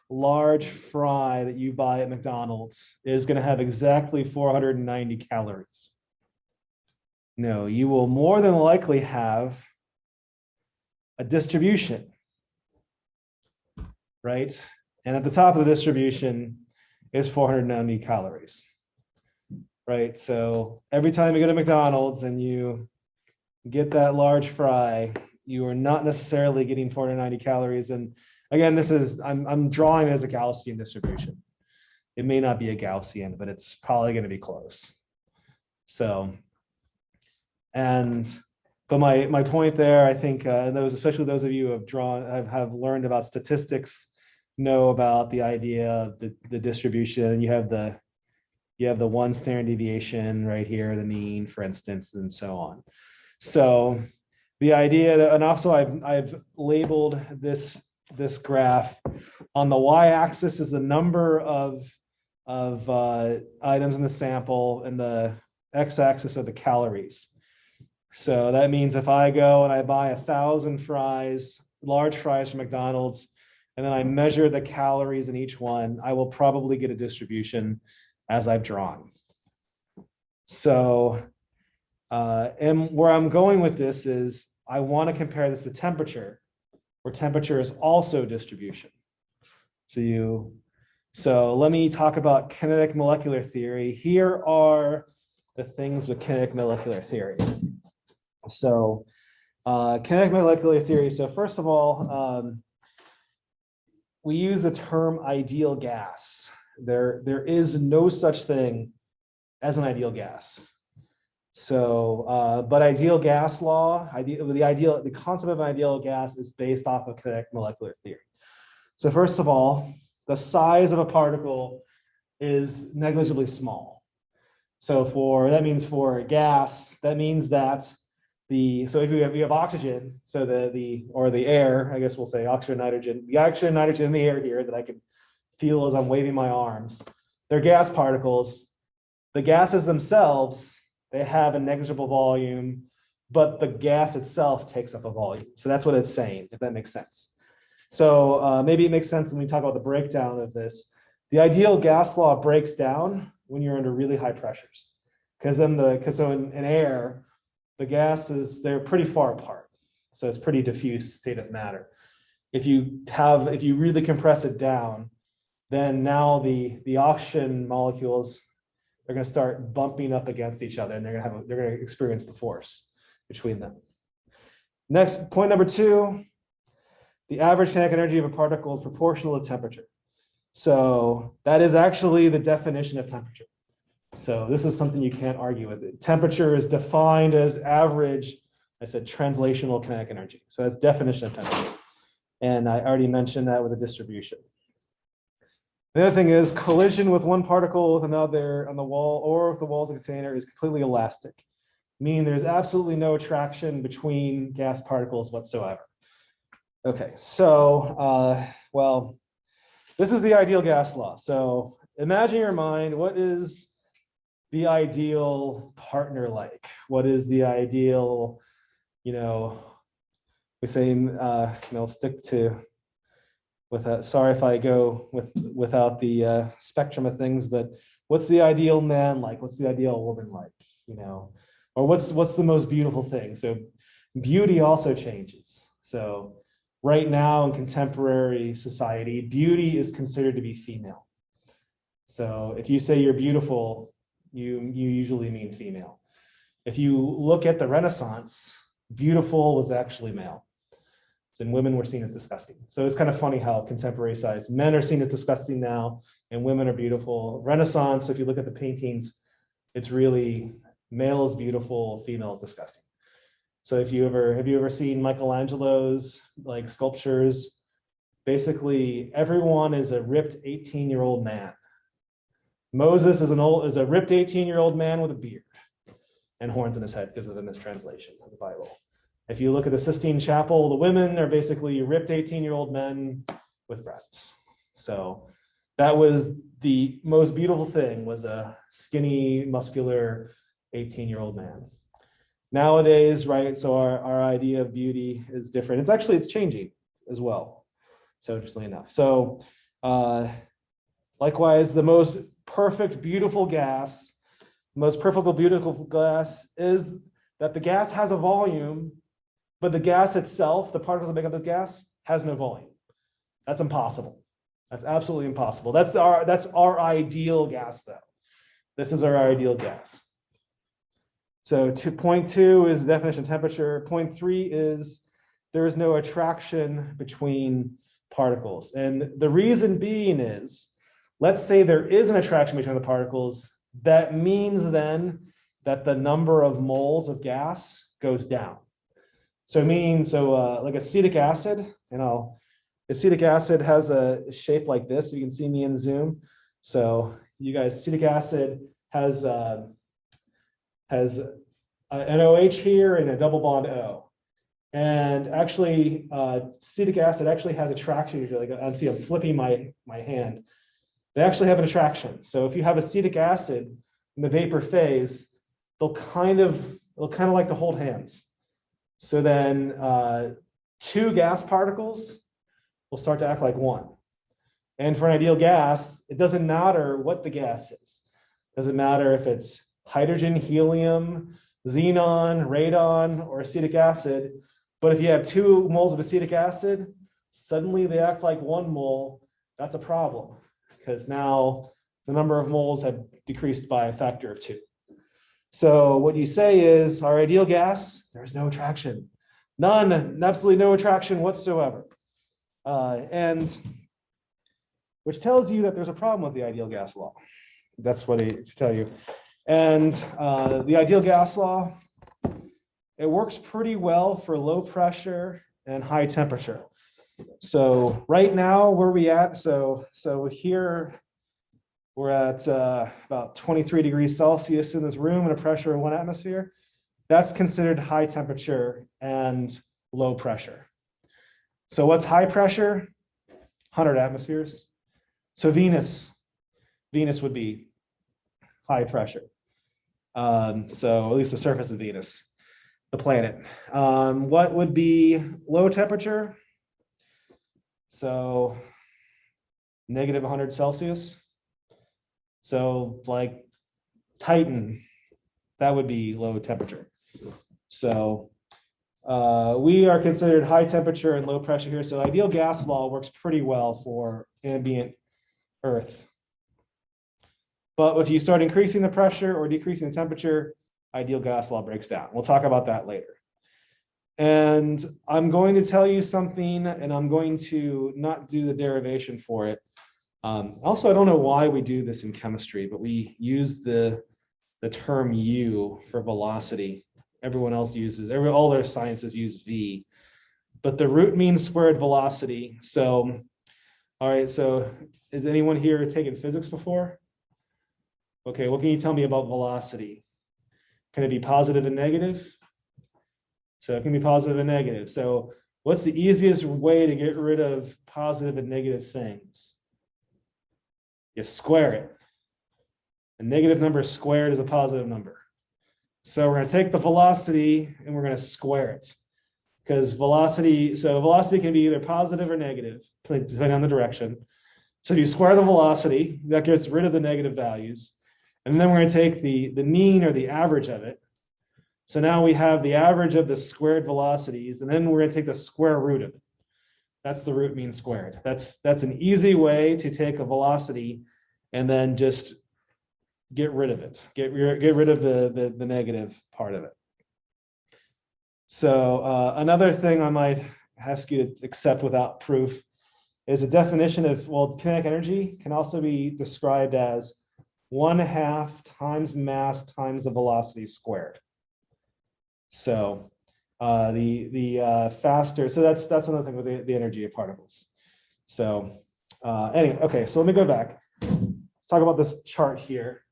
large fry that you buy at McDonald's is going to have exactly 490 calories? No, you will more than likely have a distribution, right? And at the top of the distribution is 490 calories, right? So every time you go to McDonald's and you get that large fry, you are not necessarily getting 490 calories. And again, this is, I'm drawing it as a Gaussian distribution. It may not be a Gaussian, but it's probably going to be close. So, but my point there, I think especially those of you who have learned about statistics, know about the idea of the distribution. You have the one standard deviation right here, the mean, for instance, and so on. So the idea that, and also I've labeled this graph on the y-axis is the number of items in the sample, and the x-axis are the calories. So that means if I go and I buy 1,000 fries, large fries from McDonald's, and then I measure the calories in each one, I will probably get a distribution as I've drawn. So, and where I'm going with this is I want to compare this to temperature, where temperature is also distribution. So let me talk about kinetic molecular theory. Here are the things with kinetic molecular theory. So kinetic molecular theory. So first of all, we use the term ideal gas. There is no such thing as an ideal gas. So, but ideal gas law, the concept of an ideal gas is based off of kinetic molecular theory. So first of all, the size of a particle is negligibly small. So that means for a gas, that means that so if we have oxygen, so the air, I guess we'll say oxygen, nitrogen, the oxygen, nitrogen in the air here that I can feel as I'm waving my arms, they're gas particles. The gases themselves, they have a negligible volume, but the gas itself takes up a volume. So that's what it's saying, if that makes sense. So maybe it makes sense when we talk about the breakdown of this. The ideal gas law breaks down when you're under really high pressures, because in air, the gases, they're pretty far apart. So it's pretty diffuse state of matter. If you really compress it down, then now the oxygen molecules, they're going to start bumping up against each other, and they're going to experience the force between them. Next, point number 2, the average kinetic energy of a particle is proportional to temperature. So that is actually the definition of temperature. So this is something you can't argue with. Temperature is defined as average, I said, translational kinetic energy. So that's definition of temperature. And I already mentioned that with the distribution. The other thing is collision with one particle with another on the wall or with the walls of a container is completely elastic, meaning there's absolutely no attraction between gas particles whatsoever. Okay, so, well, this is the ideal gas law. So imagine in your mind, what is the ideal partner like? What is the ideal, we say, stick to with that. Sorry if I go without the spectrum of things, but what's the ideal man like? What's the ideal woman like? Or what's the most beautiful thing? So beauty also changes. So right now in contemporary society, beauty is considered to be female. So if you say you're beautiful, you usually mean female. If you look at the Renaissance, beautiful was actually male. And women were seen as disgusting. So it's kind of funny how contemporary science, men are seen as disgusting now and women are beautiful. Renaissance, if you look at the paintings, it's really male is beautiful, female is disgusting. So have you ever seen Michelangelo's like sculptures? Basically, everyone is a ripped 18-year-old man. Moses is a ripped 18-year-old man with a beard and horns in his head because of the mistranslation of the Bible. If you look at the Sistine Chapel, the women are basically ripped 18-year-old men with breasts. So that was the most beautiful thing, was a skinny, muscular 18-year-old man. Nowadays, right, so our idea of beauty is different. It's changing as well. So interestingly enough. So likewise, the most perfect, beautiful gas is that the gas has a volume, but the gas itself, the particles that make up the gas, has no volume. That's impossible. That's absolutely impossible. That's our ideal gas, though. This is our ideal gas. So point 2 is the definition of temperature. Point 3 is there is no attraction between particles. And the reason being is, let's say there is an attraction between the particles. That means then that the number of moles of gas goes down. So like acetic acid, acetic acid has a shape like this. You can see me in Zoom. So you guys, acetic acid has an OH here and a double bond O. And actually, acetic acid actually has attraction usually. Like, see, I'm flipping my hand. They actually have an attraction. So if you have acetic acid in the vapor phase, they'll kind of like to hold hands. So then 2 gas particles will start to act like 1. And for an ideal gas, it doesn't matter what the gas is. It doesn't matter if it's hydrogen, helium, xenon, radon, or acetic acid. But if you have 2 moles of acetic acid, suddenly they act like 1 mole. That's a problem, because now the number of moles have decreased by a factor of 2. So what you say is, our ideal gas, there's no attraction. None, absolutely no attraction whatsoever. And which tells you that there's a problem with the ideal gas law. That's what it tell you. And the ideal gas law, it works pretty well for low pressure and high temperature. So right now, where are we at? So here we're at about 23 degrees Celsius in this room and a pressure of 1 atmosphere. That's considered high temperature and low pressure. So what's high pressure? 100 atmospheres. So Venus would be high pressure. So at least the surface of Venus, the planet. What would be low temperature? So negative 100 Celsius. So like Titan, that would be low temperature. So we are considered high temperature and low pressure here. So ideal gas law works pretty well for ambient Earth. But if you start increasing the pressure or decreasing the temperature, ideal gas law breaks down. We'll talk about that later. And I'm going to tell you something, and I'm going to not do the derivation for it. Also, I don't know why we do this in chemistry, but we use the term U for velocity. Everyone else uses, all their sciences use V, but the root mean squared velocity. So, all right, so is anyone here taken physics before? Okay, what can you tell me about velocity? Can it be positive and negative? So it can be positive and negative. So what's the easiest way to get rid of positive and negative things? You square it. A negative number squared is a positive number. So we're going to take the velocity and we're going to square it. Because velocity can be either positive or negative, depending on the direction. So if you square the velocity, that gets rid of the negative values. And then we're going to take the mean or the average of it. So now we have the average of the squared velocities, and then we're going to take the square root of it. That's the root mean squared. That's an easy way to take a velocity and then just get rid of it. Get rid of the negative part of it. So another thing I might ask you to accept without proof is a definition of, well, kinetic energy can also be described as 1/2 times mass times the velocity squared. So The faster, so that's another thing with the energy of particles. So anyway, okay, so let me go back. Let's talk about this chart here.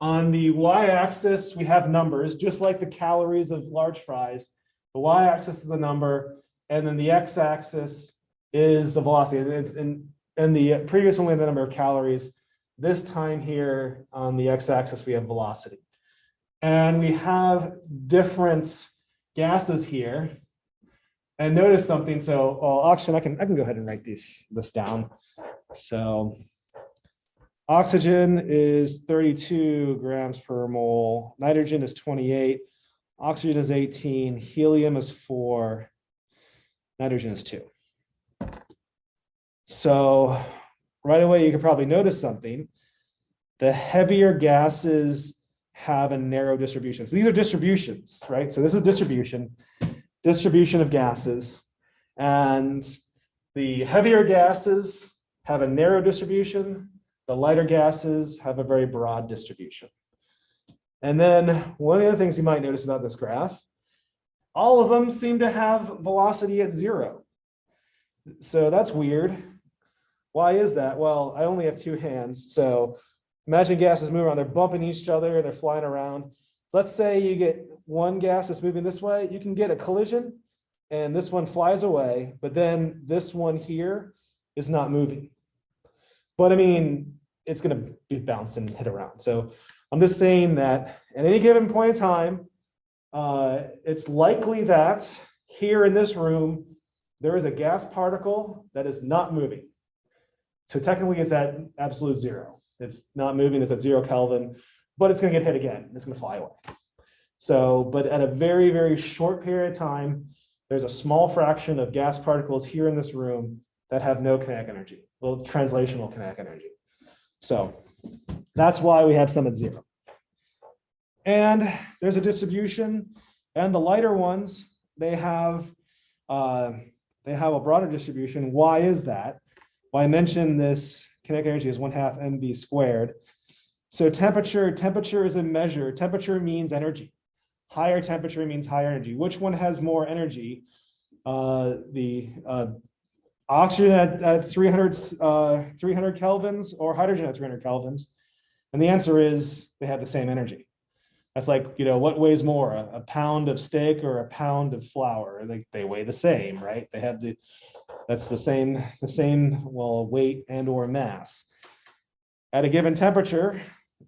On the y-axis, we have numbers, just like the calories of large fries. The y-axis is the number, and then the x-axis is the velocity. And it's in the previous one, we had the number of calories. This time here on the x-axis, we have velocity. And we have different gases here. And notice something. So, well, oxygen, I can go ahead and write this down. So oxygen is 32 grams per mole. Nitrogen is 28. Oxygen is 18. Helium is 4. Nitrogen is 2. So right away, you can probably notice something. The heavier gases have a narrow distribution. So these are distributions, right? So this is distribution of gases. And the heavier gases have a narrow distribution. The lighter gases have a very broad distribution. And then one of the other things you might notice about this graph, all of them seem to have velocity at 0. So that's weird. Why is that? Well, I only have 2 hands. So imagine gases moving around. They're bumping each other. They're flying around. Let's say you get one gas that's moving this way. You can get a collision, and this one flies away. But then this one here is not moving. But I mean, it's going to be bounced and hit around. So I'm just saying that at any given point in time, it's likely that here in this room, there is a gas particle that is not moving. So technically it's at absolute 0. It's not moving, it's at 0 Kelvin, but it's going to get hit again. It's going to fly away. So, but at a very, very short period of time, there's a small fraction of gas particles here in this room that have no kinetic energy, well, translational kinetic energy. So that's why we have some at 0. And there's a distribution, and the lighter ones, they have a broader distribution. Why is that? Well, I mentioned this kinetic energy is 1/2 mv squared. So temperature is a measure. Temperature means energy. Higher temperature means higher energy. Which one has more energy? The oxygen at 300 kelvins or hydrogen at 300 kelvins? And the answer is they have the same energy. That's like, what weighs more, a pound of steak or a pound of flour? They weigh the same, right? They have that's the same, well, weight and or mass. At a given temperature,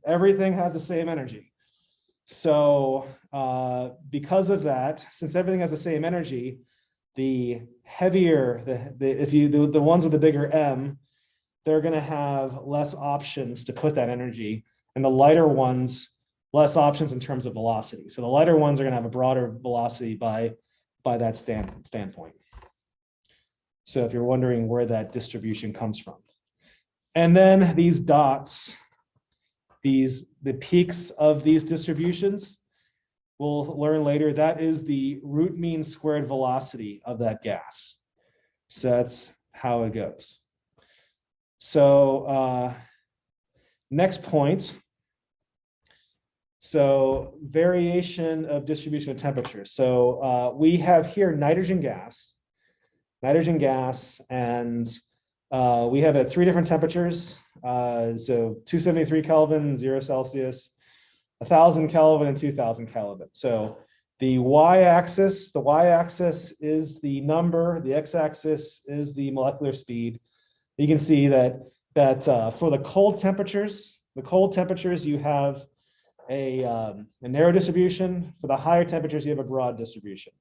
everything has the same energy. So because of that, since everything has the same energy, the heavier, the ones with the bigger M, they're going to have less options to put that energy, and the lighter ones, less options in terms of velocity. So the lighter ones are going to have a broader velocity by that standpoint. So if you're wondering where that distribution comes from. And then these dots, the peaks of these distributions, we'll learn later, that is the root mean squared velocity of that gas. So that's how it goes. So next point. So variation of distribution of temperature. So we have here nitrogen gas, and we have at 3 different temperatures. So 273 Kelvin, 0 Celsius, 1000 Kelvin, and 2000 Kelvin. So the y-axis is the number, the x-axis is the molecular speed. You can see that for the cold temperatures you have a narrow distribution. For the higher temperatures, you have a broad distribution.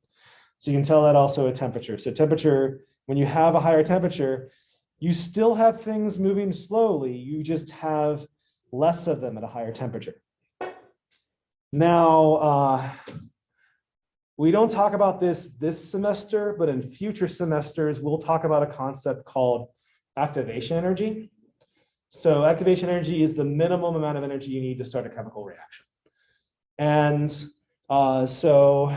So you can tell that also a temperature. So temperature, when you have a higher temperature, you still have things moving slowly. You just have less of them at a higher temperature. Now, we don't talk about this semester, but in future semesters, we'll talk about a concept called activation energy. So activation energy is the minimum amount of energy you need to start a chemical reaction. And so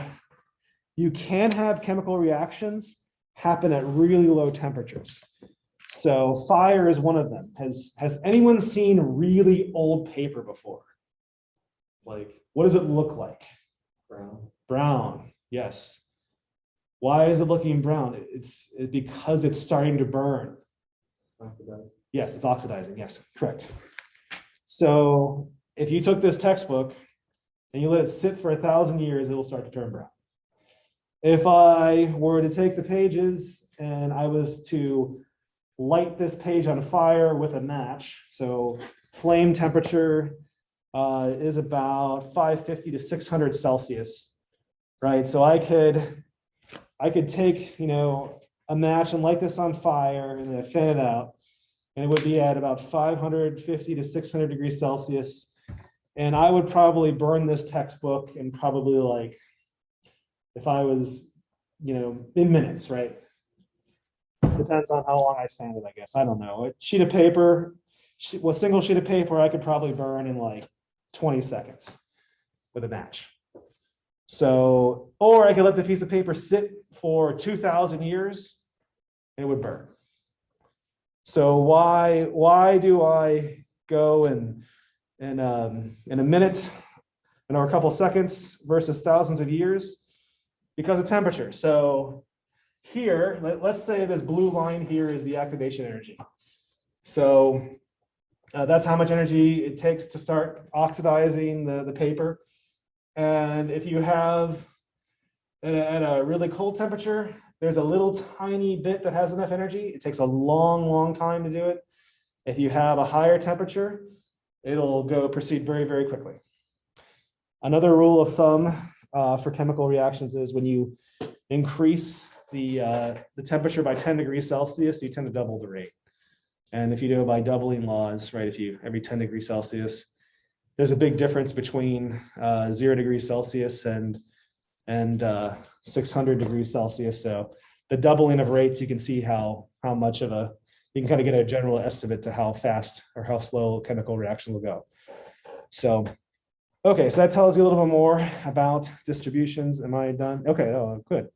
you can have chemical reactions happen at really low temperatures. So fire is one of them. Has anyone seen really old paper before? Like, what does it look like? Brown. Brown, yes. Why is it looking brown? It's because it's starting to burn. Oxidized. Yes, it's oxidizing. Yes, correct. So if you took this textbook and you let it sit for 1,000 years, it will start to turn brown. If I were to take the pages and I was to light this page on fire with a match, so flame temperature is about 550 to 600 Celsius, right? So I could take, a match and light this on fire and then fan it out, and it would be at about 550 to 600 degrees Celsius. And I would probably burn this textbook in probably like, if I was, in minutes, right? Depends on how long I fanned it, I guess. I don't know. A sheet of paper, single sheet of paper, I could probably burn in like 20 seconds with a match. So, or I could let the piece of paper sit for 2,000 years and it would burn. So why do I go in a minute and or a couple seconds versus thousands of years? Because of temperature. So here, let's say this blue line here is the activation energy. So that's how much energy it takes to start oxidizing the paper. And if you have at a really cold temperature, there's a little tiny bit that has enough energy. It takes a long time to do it. If you have a higher temperature, it'll proceed very, very quickly. Another rule of thumb for chemical reactions is when you increase the temperature by 10 degrees Celsius, you tend to double the rate. And if you do it by doubling laws, right, every 10 degrees Celsius, there's a big difference between 0 degrees Celsius and 600 degrees Celsius. So the doubling of rates, you can see how much of you can kind of get a general estimate to how fast or how slow a chemical reaction will go. So, okay, so that tells you a little bit more about distributions. Am I done? Okay, oh, good.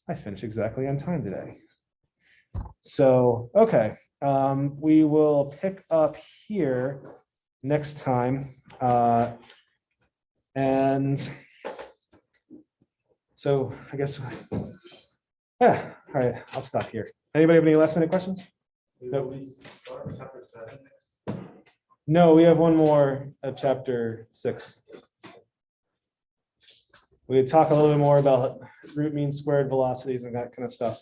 I finished exactly on time today. So, okay, we will pick up here next time. And so I guess, yeah, all right, I'll stop here. Anybody have any last minute questions? Will we start with chapter 7 next? No, we have one more of chapter 6. We could talk a little bit more about root mean squared velocities and that kind of stuff.